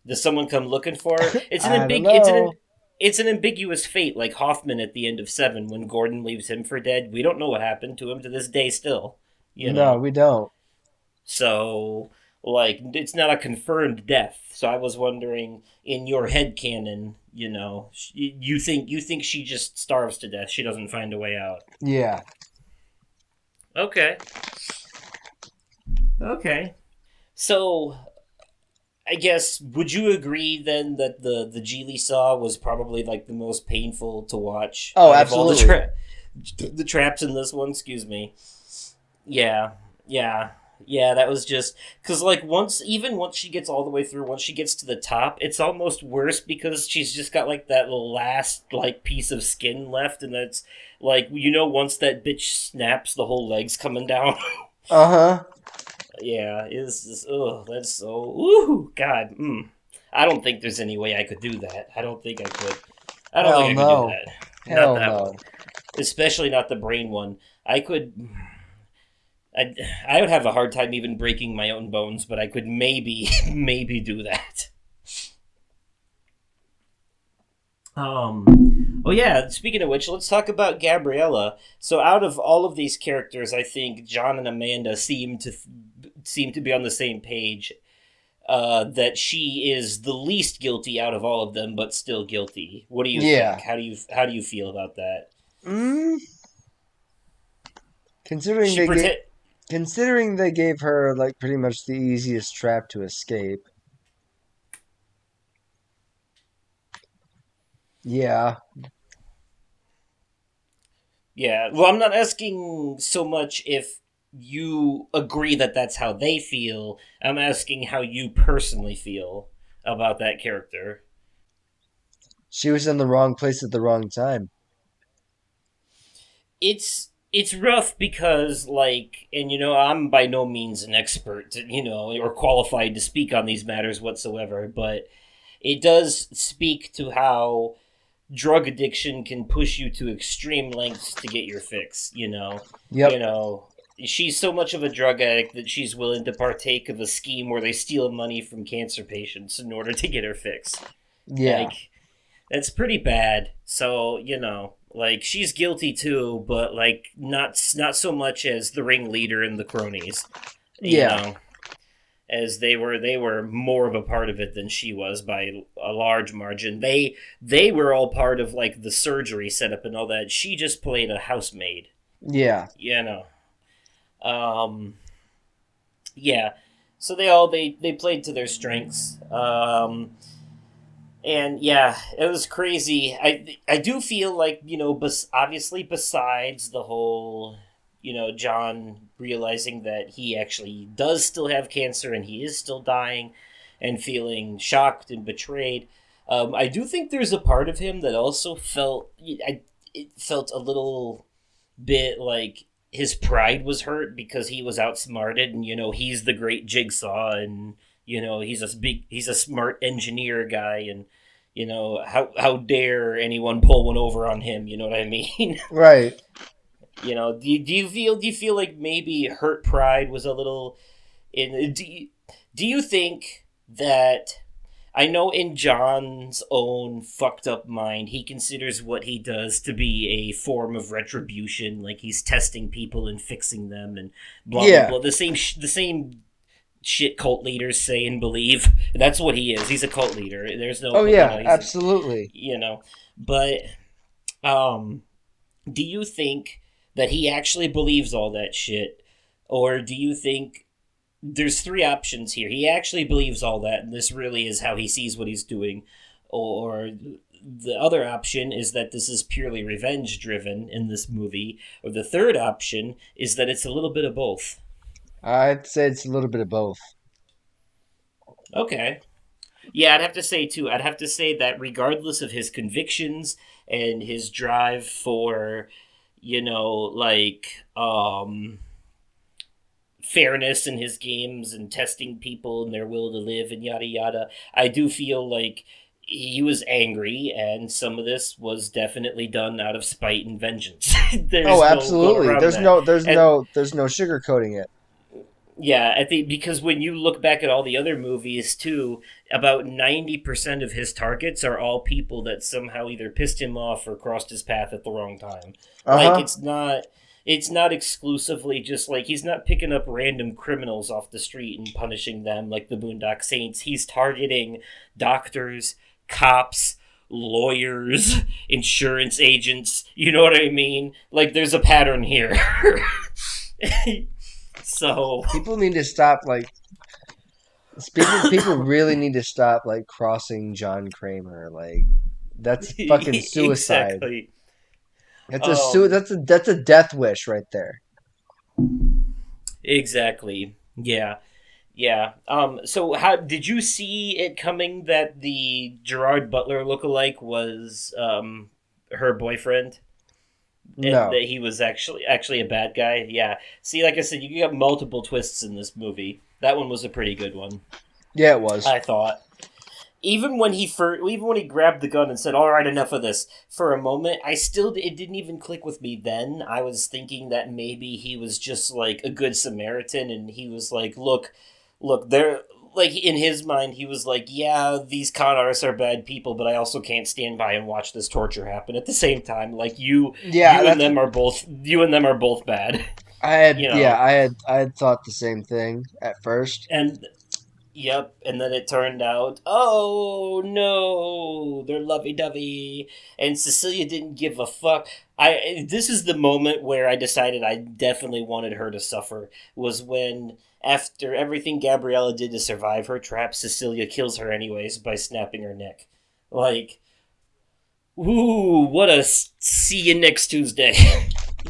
Does someone come looking for her? I don't know. It's an ambiguous fate, like Hoffman at the end of Seven when Gordon leaves him for dead. We don't know what happened to him to this day still. You No, know. we don't. So, like, it's not a confirmed death. So I was wondering, in your head canon, you think she just starves to death. She doesn't find a way out. Yeah. Okay. Okay. So, I guess, would you agree then that the Geely Saw was probably like the most painful to watch Oh, out of all absolutely. the traps in this one? Excuse me. Yeah, yeah, yeah. That was just because like once she gets all the way through, once she gets to the top, it's almost worse because she's just got like that last like piece of skin left, and that's like once that bitch snaps, the whole leg's coming down. Uh-huh. Yeah, is this? Oh, that's so. Ooh, God. I don't think there's any way I could do that. I don't think I could. I don't Hell think I could do no. that. Not Hell that no. one. especially not the brain one. I would have a hard time even breaking my own bones, but I could maybe maybe do that. Oh yeah, speaking of which, let's talk about Gabriella. So out of all of these characters, I think John and Amanda seem to be on the same page. That she is the least guilty out of all of them, but still guilty. What do you think? How do you feel about that? Mm, considering She considering they gave her like pretty much the easiest trap to escape. Yeah. Yeah. Well, I'm not asking so much if you agree that that's how they feel. I'm asking how you personally feel about that character. She was in the wrong place at the wrong time. It's rough because like, and I'm by no means an expert, or qualified to speak on these matters whatsoever, but it does speak to how drug addiction can push you to extreme lengths to get your fix. Yep. She's so much of a drug addict that she's willing to partake of a scheme where they steal money from cancer patients in order to get her fix. Yeah. Like, that's pretty bad. So, like, she's guilty too, but like not so much as the ringleader and the cronies. Yeah. As they were more of a part of it than she was by a large margin. They were all part of like the surgery setup and all that. She just played a housemaid. Yeah. Yeah. So they played to their strengths. And yeah, it was crazy. I do feel like, obviously besides the whole, John realizing that he actually does still have cancer and he is still dying and feeling shocked and betrayed. I do think there's a part of him that also it felt a little bit like his pride was hurt because he was outsmarted and, he's the great Jigsaw and, he's a smart engineer guy and, how dare anyone pull one over on him? You know what I mean? Right. Do you feel like maybe hurt pride was a little do you think that I know in John's own fucked up mind, he considers what he does to be a form of retribution, like he's testing people and fixing them and blah blah blah. The same shit cult leaders say and believe. That's what he is. He's a cult leader. There's no. Oh yeah, absolutely. But do you think that he actually believes all that shit, or do you think there's three options here? He actually believes all that, and this really is how he sees what he's doing, or the other option is that this is purely revenge driven in this movie, or the third option is that it's a little bit of both. I'd say it's a little bit of both. Okay. Yeah, I'd have to say, too. I'd have to say that regardless of his convictions and his drive for, fairness in his games and testing people and their will to live and yada yada, I do feel like he was angry and some of this was definitely done out of spite and vengeance. Absolutely. There's no sugarcoating it. Yeah, I think because when you look back at all the other movies too, about 90% of his targets are all people that somehow either pissed him off or crossed his path at the wrong time. Like it's not exclusively just like he's not picking up random criminals off the street and punishing them like the Boondock Saints. He's targeting doctors, cops, lawyers, insurance agents. You know what I mean? Like there's a pattern here. So people need to stop people really need to stop crossing John Kramer. That's fucking suicide. Exactly. That's a death wish right there. Exactly. Yeah. So how did you see it coming that the Gerard Butler lookalike was her boyfriend? No. That he was actually a bad guy. Yeah. See, like I said, you got multiple twists in this movie. That one was a pretty good one. Yeah, it was. I thought. even when he grabbed the gun and said, "All right, enough of this," for a moment, it didn't even click with me. Then I was thinking that maybe he was just like a good Samaritan, and he was like, look, they're like in his mind, he was like, yeah, these con artists are bad people, but I also can't stand by and watch this torture happen at the same time. Like you and them are both bad. I had thought the same thing at first. And yep, and then it turned out, oh no, they're lovey-dovey, and Cecilia didn't give a fuck. This is the moment where I decided I definitely wanted her to suffer, was when, after everything Gabriella did to survive her trap, Cecilia kills her anyways by snapping her neck. Like, ooh, what a see you next Tuesday.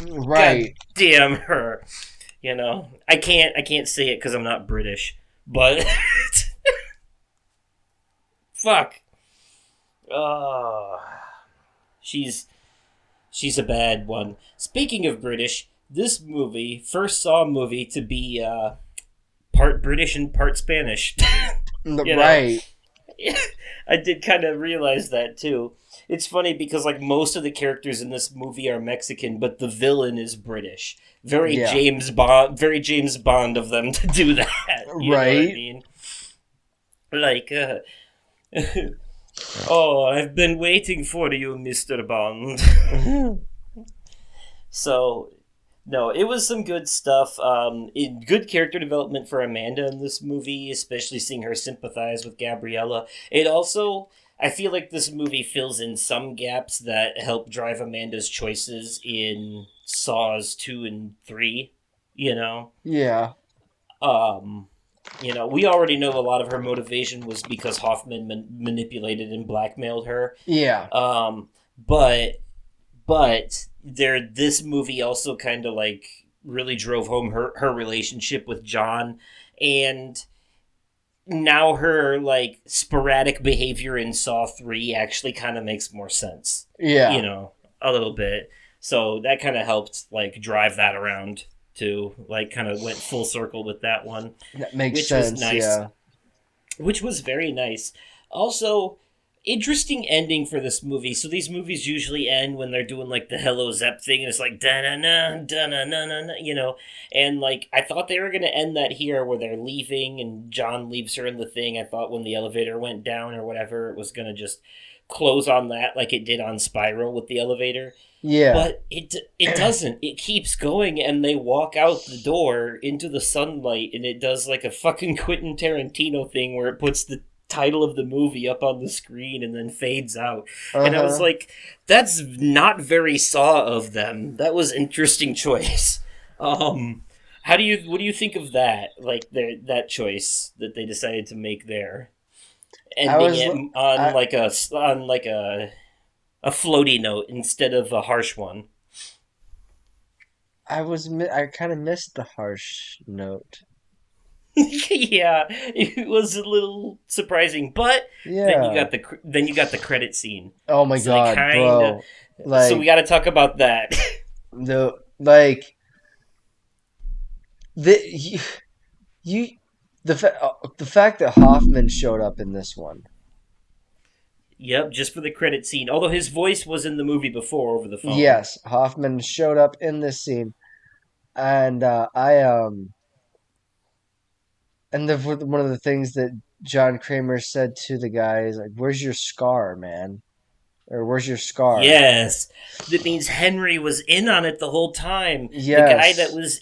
Right. God damn her. I can't say it because I'm not British. But fuck. She's a bad one. Speaking of British, this movie first saw a movie to be part British and part Spanish. Right. I did kind of realize that too. It's funny because like most of the characters in this movie are Mexican, but the villain is British. Very James Bond of them to do that. You know what I mean? Like, oh, I've been waiting for you, Mr. Bond. So, no, it was some good stuff. Good character development for Amanda in this movie, especially seeing her sympathize with Gabriella. It also, I feel like this movie fills in some gaps that help drive Amanda's choices in Saws 2 and 3, Yeah. We already know a lot of her motivation was because Hoffman manipulated and blackmailed her. Yeah. But this movie also kind of like really drove home her relationship with John, and now her like sporadic behavior in Saw 3 actually kind of makes more sense. Yeah. A little bit. So that kind of helped like drive that around too. Like kind of went full circle with that one. That makes which sense. Was nice. Yeah. Which was very nice. Also, interesting ending for this movie. So these movies usually end when they're doing like the Hello Zep thing, and it's like da-na-na, da-na-na-na, and like I thought they were gonna end that here where they're leaving and John leaves her in the thing. I thought when the elevator went down or whatever, it was gonna just close on that like it did on Spiral with the elevator. Yeah. But it doesn't. It keeps going, and they walk out the door into the sunlight, and it does like a fucking Quentin Tarantino thing where it puts the title of the movie up on the screen and then fades out. And I was like, that's not very Saw of them. That was interesting choice. What do you think of that? Like that choice that they decided to make there, ending it on a floaty note instead of a harsh one. I kind of missed the harsh note. Yeah, it was a little surprising, but then you got the credit scene. Oh my god, bro! Like, so we got to talk about that. The fact that Hoffman showed up in this one. Yep, just for the credit scene. Although his voice was in the movie before over the phone. Yes, Hoffman showed up in this scene, and one of the things that John Kramer said to the guy is like, "Where's your scar, man?" Or "Where's your scar?" Yes, that means Henry was in on it the whole time. Yes. The guy that was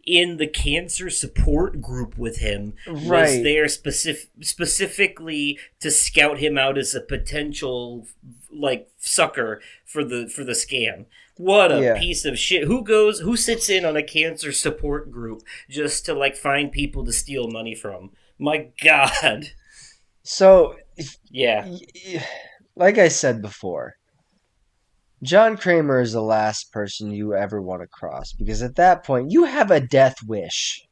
in the cancer support group with him was there specifically to scout him out as a potential like sucker for the scam. What a piece of shit. Who sits in on a cancer support group just to like find people to steal money from? My god. So yeah. Like I said before, John Kramer is the last person you ever want to cross, because at that point you have a death wish.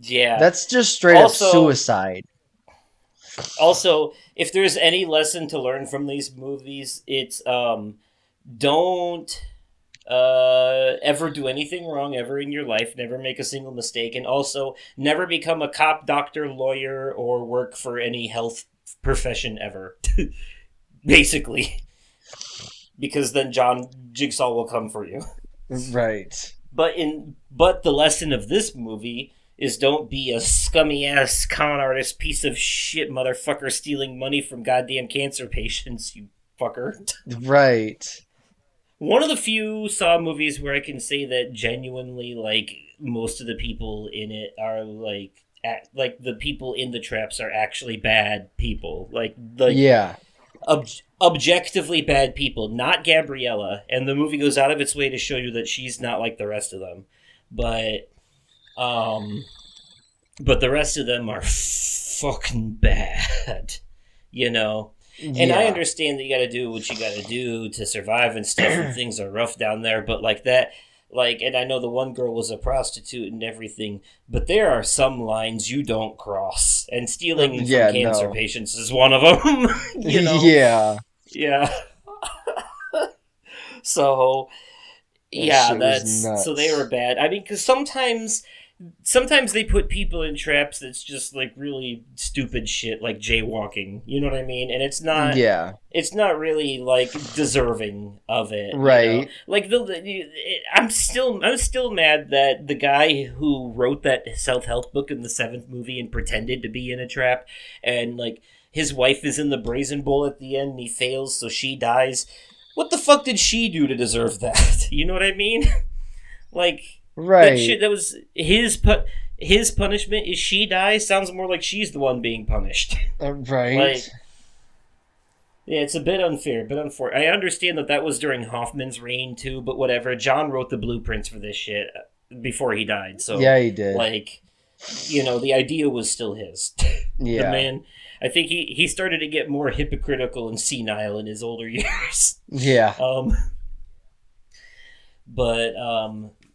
Yeah. That's just straight up suicide. Also, if there's any lesson to learn from these movies, it's don't ever do anything wrong ever in your life, never make a single mistake, and also never become a cop, doctor, lawyer, or work for any health profession ever. Basically. Because then John Jigsaw will come for you. Right. But the lesson of this movie is don't be a scummy ass con artist piece of shit motherfucker stealing money from goddamn cancer patients, you fucker. Right. One of the few Saw movies where I can say that genuinely, like, most of the people in it are like the people in the traps are actually bad people. Like Yeah. objectively bad people, not Gabriella, and the movie goes out of its way to show you that she's not like the rest of them. But the rest of them are fucking bad, you know. And I understand that you got to do what you got to do to survive and stuff, and things are rough down there. But like that, like, and I know the one girl was a prostitute and everything, but there are some lines you don't cross, and stealing from cancer patients is one of them. You know? Yeah. So, so they were bad. I mean, because sometimes they put people in traps that's just like really stupid shit, like jaywalking. You know what I mean? And it's not really like deserving of it, right? You know? Like I'm still mad that the guy who wrote that self-help book in the 7th movie and pretended to be in a trap, and like his wife is in the brazen bowl at the end and he fails, so she dies. What the fuck did she do to deserve that? You know what I mean? Like. Right. That shit, that was his punishment is she dies sounds more like she's the one being punished. Right. Like, yeah, it's a bit unfair, I understand that was during Hoffman's reign too, but whatever. John wrote the blueprints for this shit before he died, so yeah, he did. Like, you know, the idea was still his. Yeah. The man, I think he started to get more hypocritical and senile in his older years. Yeah.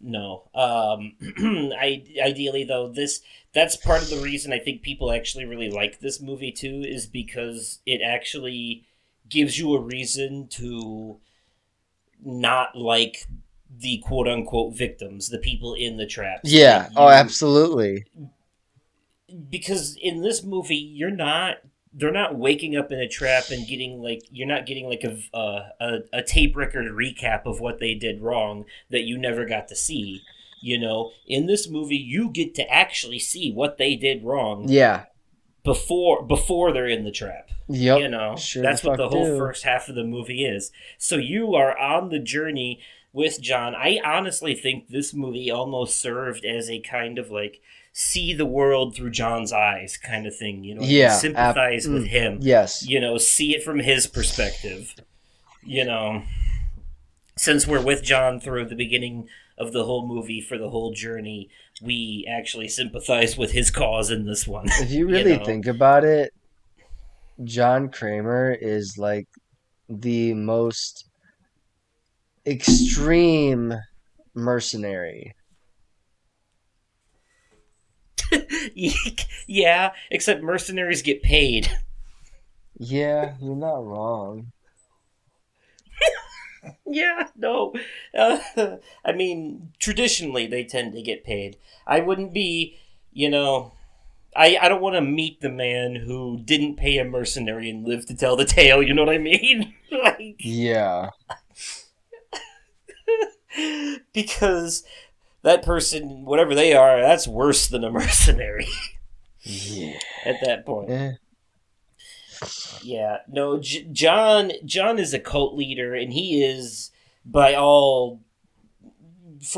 No. Ideally though, that's part of the reason I think people actually really like this movie too, is because it actually gives you a reason to not like the quote unquote victims, the people in the traps. Yeah. Absolutely. Because in this movie, they're not waking up in a trap and you're not getting like a tape record recap of what they did wrong that you never got to see. You know, in this movie, you get to actually see what they did wrong. Yeah. Before they're in the trap. Yep. You know, sure that's what the whole first half of the movie is. So you are on the journey with John. I honestly think this movie almost served as a kind of like see the world through John's eyes kind of thing, you know. Yeah, sympathize with him. Yes. You know, see it from his perspective. You know, since we're with John through the beginning of the whole movie for the whole journey, we actually sympathize with his cause in this one. If you really think about it, John Kramer is like the most extreme mercenary. Yeah, except mercenaries get paid. Yeah, you're not wrong. Yeah, no. I mean, traditionally they tend to get paid. I wouldn't be, you know, I don't want to meet the man who didn't pay a mercenary and lived to tell the tale, you know what I mean? Like, yeah. Because that person, whatever they are, that's worse than a mercenary. Yeah. At that point. Yeah, no, John is a cult leader, and he is, for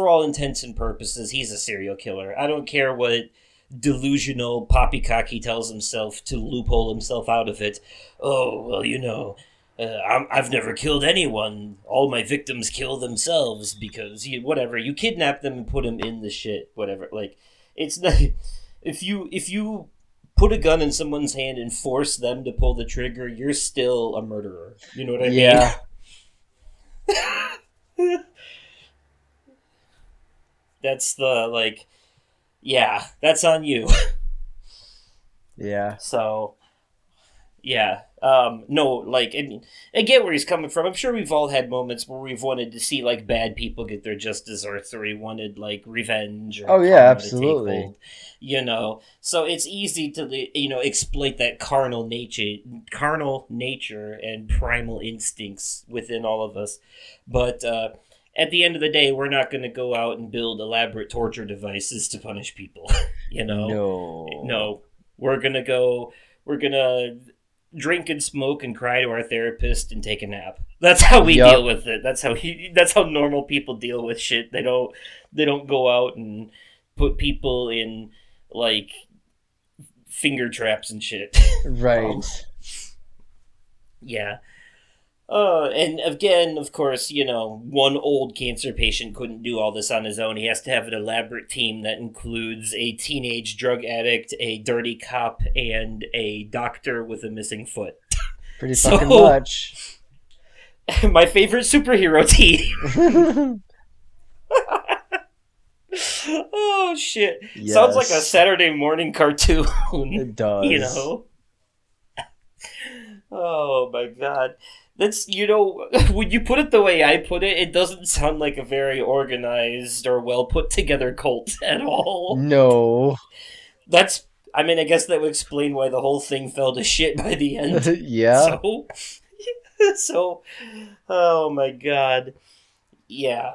all intents and purposes, he's a serial killer. I don't care what delusional poppycock he tells himself to loophole himself out of it. Oh, well, you know, I've never killed anyone. All my victims kill themselves because whatever. You kidnap them and put them in the shit, whatever. Like, it's not... If you put a gun in someone's hand and force them to pull the trigger, you're still a murderer. You know what I mean? Yeah. That's that's on you. Yeah. So, Yeah. No, like, I mean, I get where he's coming from. I'm sure we've all had moments where we've wanted to see, like, bad people get their just desserts, or we wanted, like, revenge or Oh yeah, karma to take absolutely. hold, you know? So it's easy to, exploit that carnal nature and primal instincts within all of us. But, at the end of the day, we're not going to go out and build elaborate torture devices to punish people, you know? No. No, we're gonna drink and smoke and cry to our therapist and take a nap. That's how we Yup. deal with it. That's how normal people deal with shit. They don't go out and put people in, like, finger traps and shit. Right. Yeah. And again, of course, one old cancer patient couldn't do all this on his own. He has to have an elaborate team that includes a teenage drug addict, a dirty cop, and a doctor with a missing foot. Pretty So- fucking much. My favorite superhero team. Oh, shit. Yes. Sounds like a Saturday morning cartoon. It does. You know? Oh, my God. That's, when you put it the way I put it, it doesn't sound like a very organized or well put together cult at all. No. I guess that would explain why the whole thing fell to shit by the end. Yeah. So, oh my God. Yeah.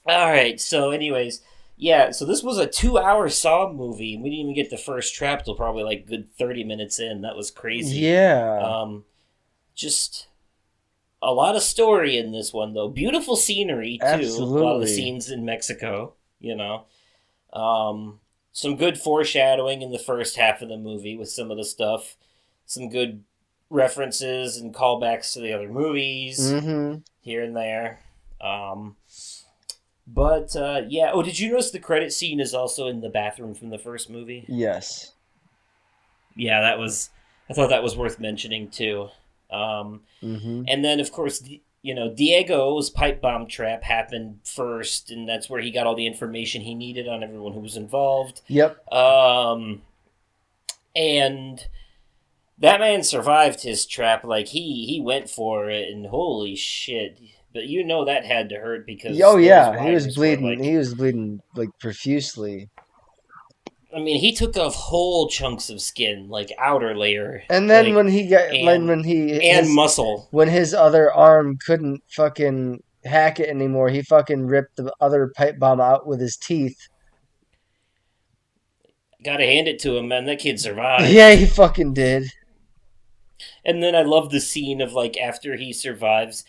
Alright, so anyways, yeah, so this was a 2-hour Saw movie. We didn't even get the first trap till probably like good 30 minutes in. That was crazy. Yeah. Just a lot of story in this one, though. Beautiful scenery, too. Absolutely. A lot of the scenes in Mexico, Some good foreshadowing in the first half of the movie with some of the stuff. Some good references and callbacks to the other movies Mm-hmm. here and there. But, yeah. Oh, did you notice the credit scene is also in the bathroom from the first movie? Yes. Yeah, I thought that was worth mentioning, too. Mm-hmm. And then, of course, Diego's pipe bomb trap happened first, and that's where he got all the information he needed on everyone who was involved. Yep. And that man survived his trap. Like, he went for it, and holy shit. But that had to hurt because... Oh those yeah, he was wires were, bleeding. like- He was bleeding like profusely. I mean, he took off whole chunks of skin, like outer layer. And then like, when he got and- when he and his, muscle. when his other arm couldn't fucking hack it anymore, he fucking ripped the other pipe bomb out with his teeth. Gotta hand it to him, man. That kid survived. Yeah, he fucking did. And then I love the scene of, like, after he survives,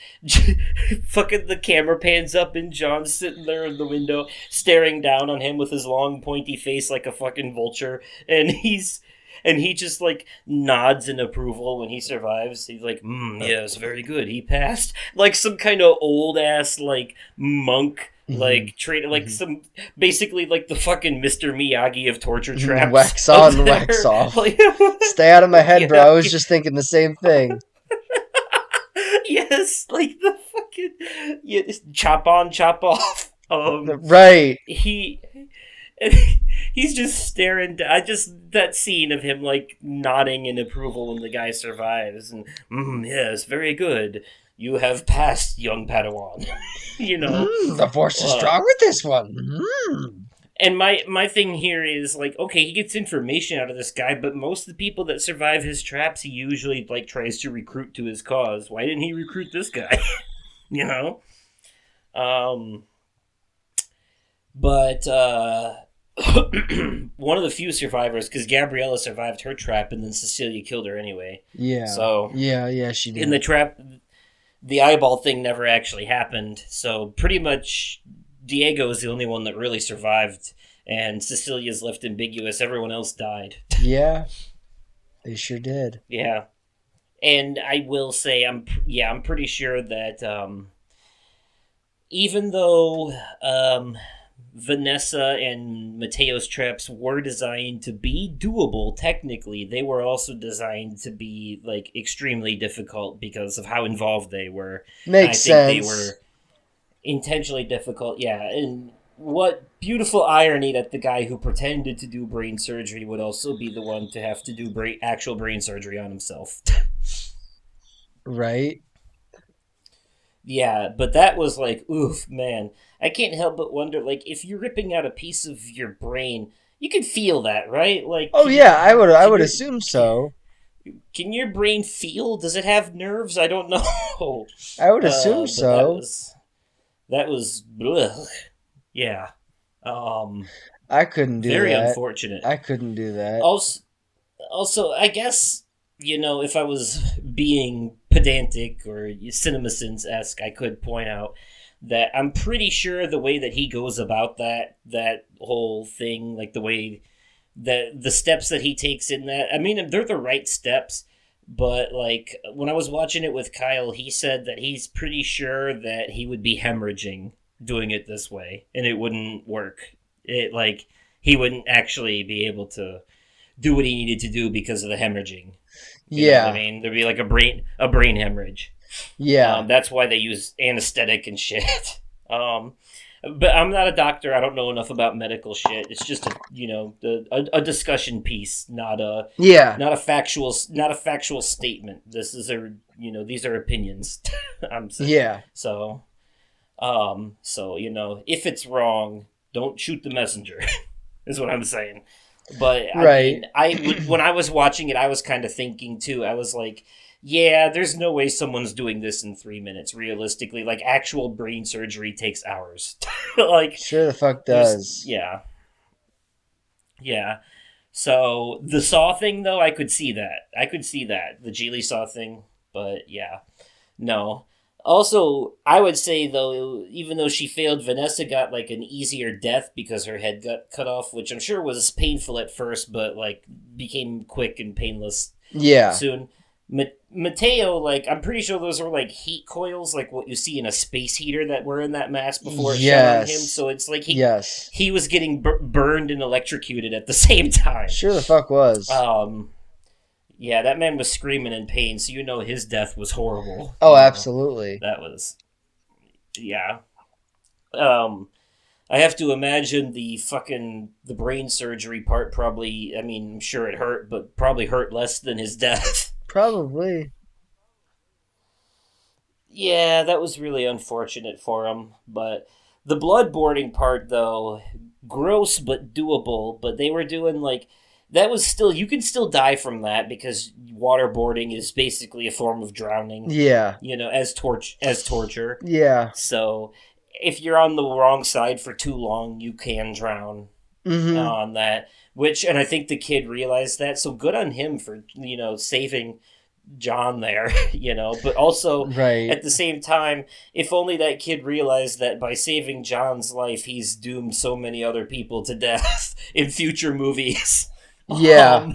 fucking the camera pans up and John's sitting there in the window staring down on him with his long pointy face like a fucking vulture, and he just, like, nods in approval when he survives. He's like, yes, very good, he passed. Like some kind of old-ass, like, monk, like, trainer, like some, basically like the fucking Mr. Miyagi of torture traps. Wax on, wax off. Like, Stay out of my head, bro. Yeah, I was just thinking the same thing. yes, like the fucking chop on, chop off. Right. He's just staring. That scene of him like nodding in approval when the guy survives, and yes, very good. You have passed, young Padawan. The force is strong with this one. And my thing here is, like, okay, he gets information out of this guy, but most of the people that survive his traps, he usually, like, tries to recruit to his cause. Why didn't he recruit this guy? But, one of the few survivors, because Gabriella survived her trap, and then Cecilia killed her anyway. Yeah. So, Yeah, she did. in the trap, the eyeball thing never actually happened, so pretty much Diego is the only one that really survived, and Cecilia's left ambiguous. Everyone else died. Yeah, they sure did. Yeah. And I will say, I'm pretty sure that even though Vanessa and Mateo's traps were designed to be doable, technically, they were also designed to be, like, extremely difficult because of how involved they were. Makes I think sense. they were intentionally difficult, yeah. And what beautiful irony that the guy who pretended to do brain surgery would also be the one to have to do actual brain surgery on himself. Right? Yeah, but that was like, oof, man. I can't help but wonder, like, if you're ripping out a piece of your brain, you can feel that, right? Like, Oh can yeah, I can would your assume so. can your brain feel? Does it have nerves? I don't know. I would assume But that so. was blech. Yeah. I couldn't do Very that. unfortunate. I couldn't do that. Also, I guess, if I was being pedantic or CinemaSins-esque, I could point out that I'm pretty sure the way that he goes about that whole thing, like the way that the steps that he takes in that, I mean, they're the right steps. But like when I was watching it with Kyle, he said that he's pretty sure that he would be hemorrhaging doing it this way, and it wouldn't work. It like he wouldn't actually be able to do what he needed to do because of the hemorrhaging. You know what I Yeah. mean? There'd be like a brain hemorrhage. Yeah. That's why they use anesthetic and shit. But I'm not a doctor. I don't know enough about medical shit. It's just a discussion piece, Yeah. not a factual statement. This is these are opinions. I'm saying. Yeah. So if it's wrong, don't shoot the messenger. Is what I'm saying. But Right. when I was watching it, I was kind of thinking too. I was like, yeah, there's no way someone's doing this in 3 minutes. Realistically, like actual brain surgery takes hours. Like, Sure the fuck does. yeah. So the Saw thing, though, I could see that. The Geely Saw thing, but yeah, no. Also, I would say though, even though she failed, Vanessa got like an easier death because her head got cut off, which I'm sure was painful at first, but like became quick and painless Yeah. soon. Mateo, like, I'm pretty sure those were like heat coils, like what you see in a space heater that were in that mask before it shone on him. So it's like he was getting burned and electrocuted at the same time. Sure the fuck was. Yeah, that man was screaming in pain, so his death was horrible. Oh, absolutely. That was, yeah. I have to imagine the brain surgery part probably, I mean, I'm sure it hurt, but probably hurt less than his death. Probably. Yeah, that was really unfortunate for him. But the bloodboarding part, though, gross but doable. But they were doing that was still, you can still die from that because waterboarding is basically a form of drowning. Yeah. As torture. Yeah. So if you're on the wrong side for too long, you can drown on that. And I think the kid realized that. So good on him for, saving John there, But also, right. At the same time, if only that kid realized that by saving John's life, he's doomed so many other people to death in future movies. Yeah.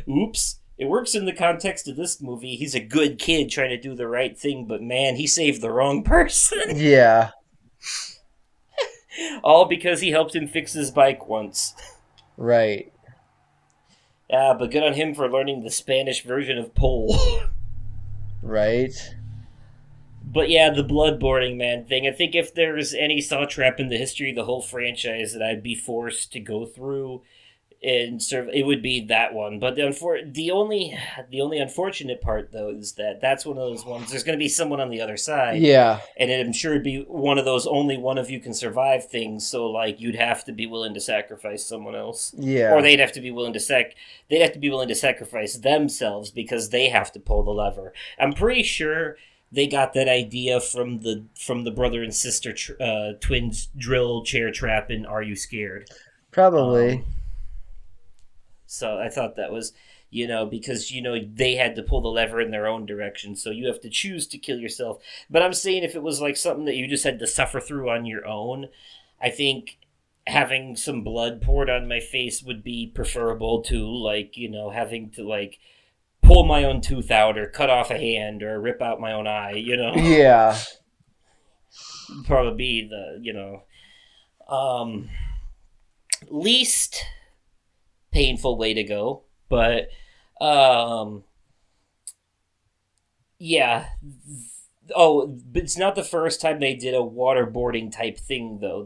Oops. It works in the context of this movie. He's a good kid trying to do the right thing, but man, he saved the wrong person. Yeah. All because he helped him fix his bike once. Right. Yeah, but good on him for learning the Spanish version of Pole. Right. But yeah, the bloodboarding, man, thing. I think if there's any Saw trap in the history of the whole franchise that I'd be forced to go through and serve, it would be that one. But the only unfortunate part, though, is that that's one of those ones. There's going to be someone on the other side. Yeah. And I'm sure it'd be one of those only one of you can survive things. So like you'd have to be willing to sacrifice someone else. Yeah. Or they'd have to be willing to sacrifice themselves because they have to pull the lever. I'm pretty sure they got that idea from the brother and sister twins drill chair trap in Are You Scared? Probably. So I thought that was, because, they had to pull the lever in their own direction. So you have to choose to kill yourself. But I'm saying if it was like something that you just had to suffer through on your own, I think having some blood poured on my face would be preferable to having to pull my own tooth out or cut off a hand or rip out my own eye, Yeah. Probably be the, least painful way to go. But, yeah, Oh, but it's not the first time they did a waterboarding type thing though.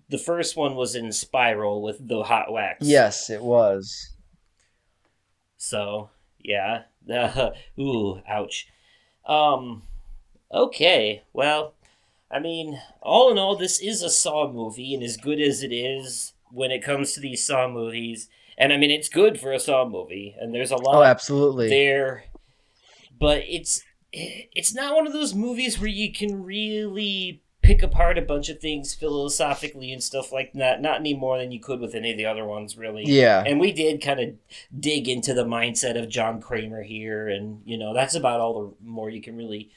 The first one was in Spiral with the hot wax. Yes, it was. So yeah, ooh, ouch. Um, okay, well, I mean, all in all, this is a Saw movie, and as good as it is when it comes to these Saw movies, and I mean, it's good for a Saw movie, and there's a Oh, lot absolutely. there, but it's not one of those movies where you can really pick apart a bunch of things philosophically and stuff like that. Not any more than you could with any of the other ones, really. Yeah. And we did kind of dig into the mindset of John Kramer here, and that's about all the more you can really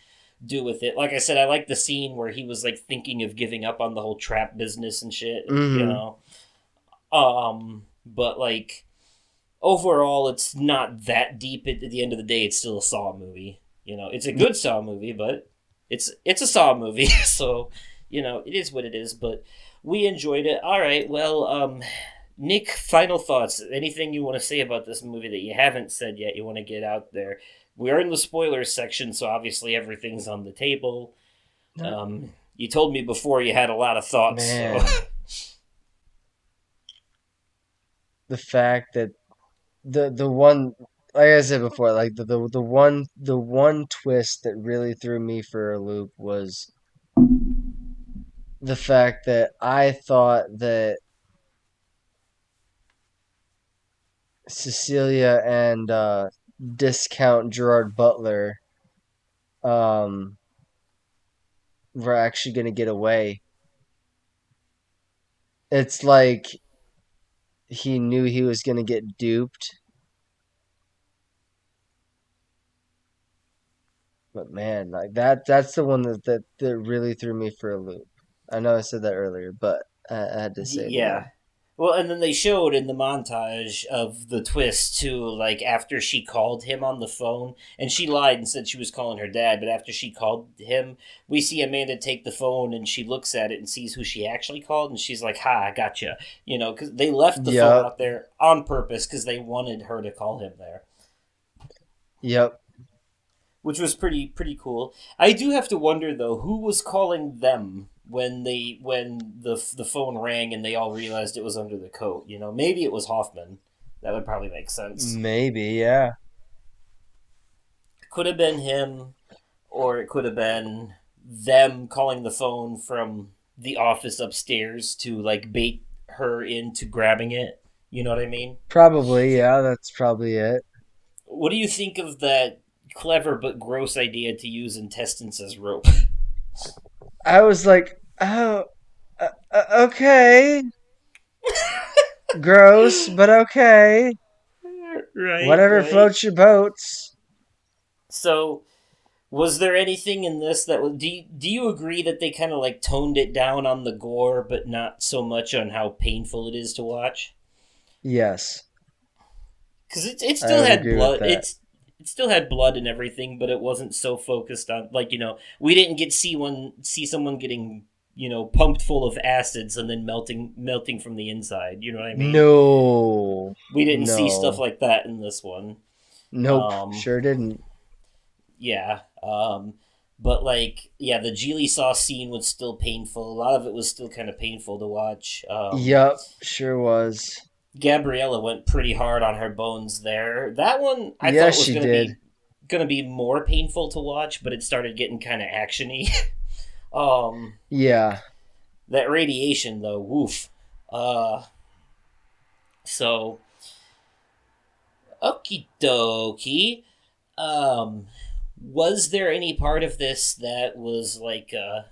do with it. Like I said, I like the scene where he was like thinking of giving up on the whole trap business and shit. Mm-hmm. But like overall, it's not that deep. At the end of the day, it's still a Saw movie. It's a good Saw movie, but it's a Saw movie, so it is what it is. But we enjoyed it. All right, well, Nick, final thoughts. Anything you want to say about this movie that you haven't said yet? You want to get out there? We are in the spoilers section, so obviously everything's on the table. You told me before you had a lot of thoughts. Man. So. The fact that the one, like I said before, like the one twist that really threw me for a loop was the fact that I thought that Cecilia and discount Gerard Butler um were actually going to get away. It's like he knew he was going to get duped. But man, like that's the one that really threw me for a loop. I know I said that earlier, but I had to say it Yeah. again. Well, and then they showed in the montage of the twist too, like after she called him on the phone, and she lied and said she was calling her dad, but after she called him, we see Amanda take the phone and she looks at it and sees who she actually called, and she's like, "Ha, I gotcha," because they left the phone Yep. out there on purpose because they wanted her to call him there, Yep. which was pretty cool. I do have to wonder though, who was calling them when the phone rang and they all realized it was under the coat. Maybe it was Hoffman. That would probably make sense. Maybe, yeah. Could have been him, or it could have been them calling the phone from the office upstairs to like bait her into grabbing it. You know what I mean? Probably, yeah, that's probably it. What do you think of that clever but gross idea to use intestines as rope? I was like, "Oh, okay. Gross, but okay. Right, Whatever right. floats your boats." So, was there anything in this that was? Do you agree that they kind of like toned it down on the gore, but not so much on how painful it is to watch? Yes, Because it I still would had agree with blood. that. It still had blood and everything, but it wasn't so focused on like we didn't see someone getting pumped full of acids and then melting from the inside. You know what I mean? No. We didn't see stuff No. like that in this one. Nope, Um, sure didn't. yeah. But like, yeah, the Geely Saw scene was still painful. A lot of it was still kind of painful to watch. Yup, sure was. Gabriella went pretty hard on her bones there. That one I thought Yes, was she did. gonna be more painful to watch, but it started getting kind of actiony. um, Yeah. that radiation though, woof. Uh, so okie dokie. Um, was there any part of this that was like a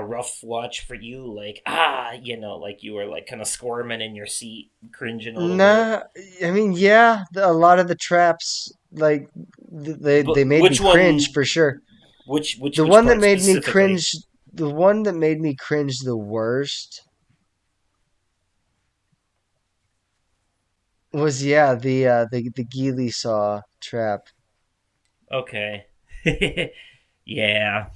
rough watch for you? Like like you were like kind of squirming in your seat, cringing a little bit. Nah, I mean, yeah, a lot of the traps, like, they But made me cringe for sure. The which one that part made me specifically? cringe, the one that made me cringe the worst was, yeah, the Geely Saw trap. Okay. Yeah.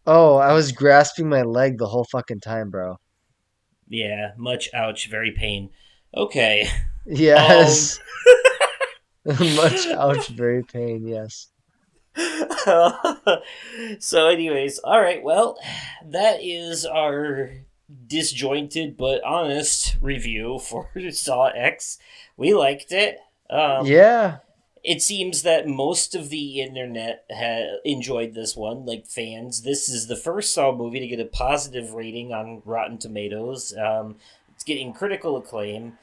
Oh, I was grasping my leg the whole fucking time, bro. Yeah. Much ouch, very pain. Okay. Um Yes. Much ouch, very pain, yes. So, anyways, all right. Well, that is our disjointed but honest review for Saw X. We liked it. Yeah. It seems that most of the internet enjoyed this one, like fans. This is the first Saw movie to get a positive rating on Rotten Tomatoes. It's getting critical acclaim.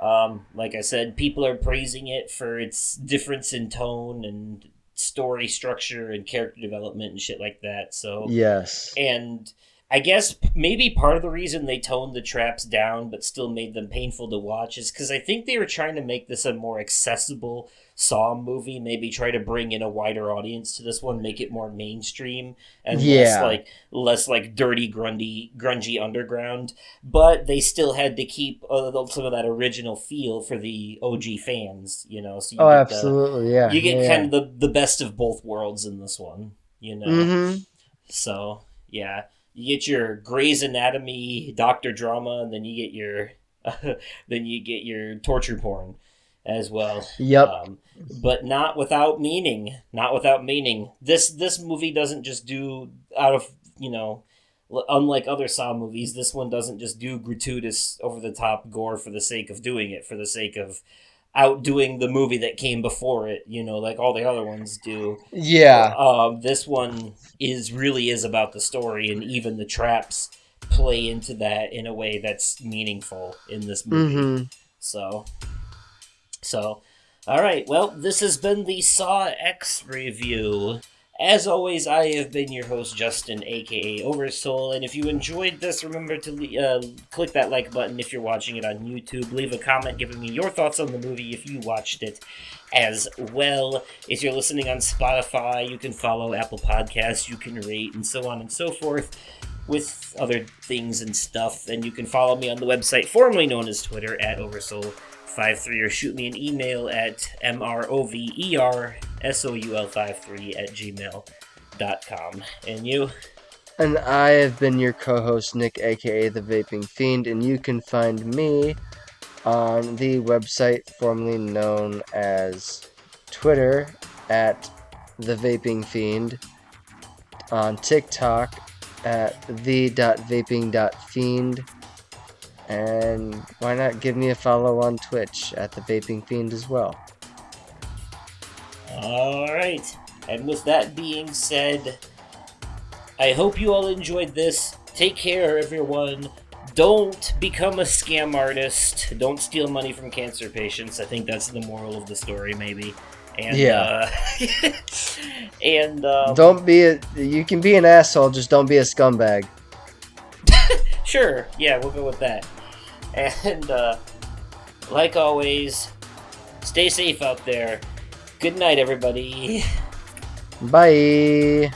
Like I said, people are praising it for its difference in tone and story structure and character development and shit like that. So, Yes. and I guess maybe part of the reason they toned the traps down but still made them painful to watch is because I think they were trying to make this a more accessible Saw movie. Maybe try to bring in a wider audience to this one, make it more mainstream and Yeah. less like dirty, grungy underground. But they still had to keep some of that original feel for the OG fans, you know. So you Oh, get absolutely. Yeah. you get yeah, kind of the best of both worlds in this one, you know. Mm-hmm. So yeah, you get your Grey's Anatomy doctor drama, and then you get your torture porn as well. Yep. But not without meaning. Not without meaning. This movie doesn't just do out of unlike other Saw movies. This one doesn't just do gratuitous, over the top gore for the sake of doing it, for the sake of outdoing the movie that came before it, like all the other ones do. Yeah. This one really is about the story, and even the traps play into that in a way that's meaningful in this movie. Mm-hmm. So, all right. Well, this has been the Saw X review. As always, I have been your host, Justin, aka Oversoul, and if you enjoyed this, remember to click that like button if you're watching it on YouTube. Leave a comment giving me your thoughts on the movie if you watched it as well. If you're listening on Spotify, you can follow Apple Podcasts, you can rate, and so on and so forth, with other things and stuff. And you can follow me on the website formerly known as Twitter at Oversoul53, or shoot me an email at mroversoul53@gmail.com. And you? And I have been your co-host, Nick, aka The Vaping Fiend, and you can find me on the website formerly known as Twitter at The Vaping Fiend, on TikTok at the.vaping.fiend, and why not give me a follow on Twitch at The Vaping Fiend as well. Alright, and with that being said, I hope you all enjoyed this. Take care, everyone. Don't become a scam artist. Don't steal money from cancer patients. I think that's the moral of the story, maybe. And, Yeah. And, you can be an asshole, just don't be a scumbag. Sure, yeah, we'll go with that. And, like always, stay safe out there. Good night, everybody. Bye.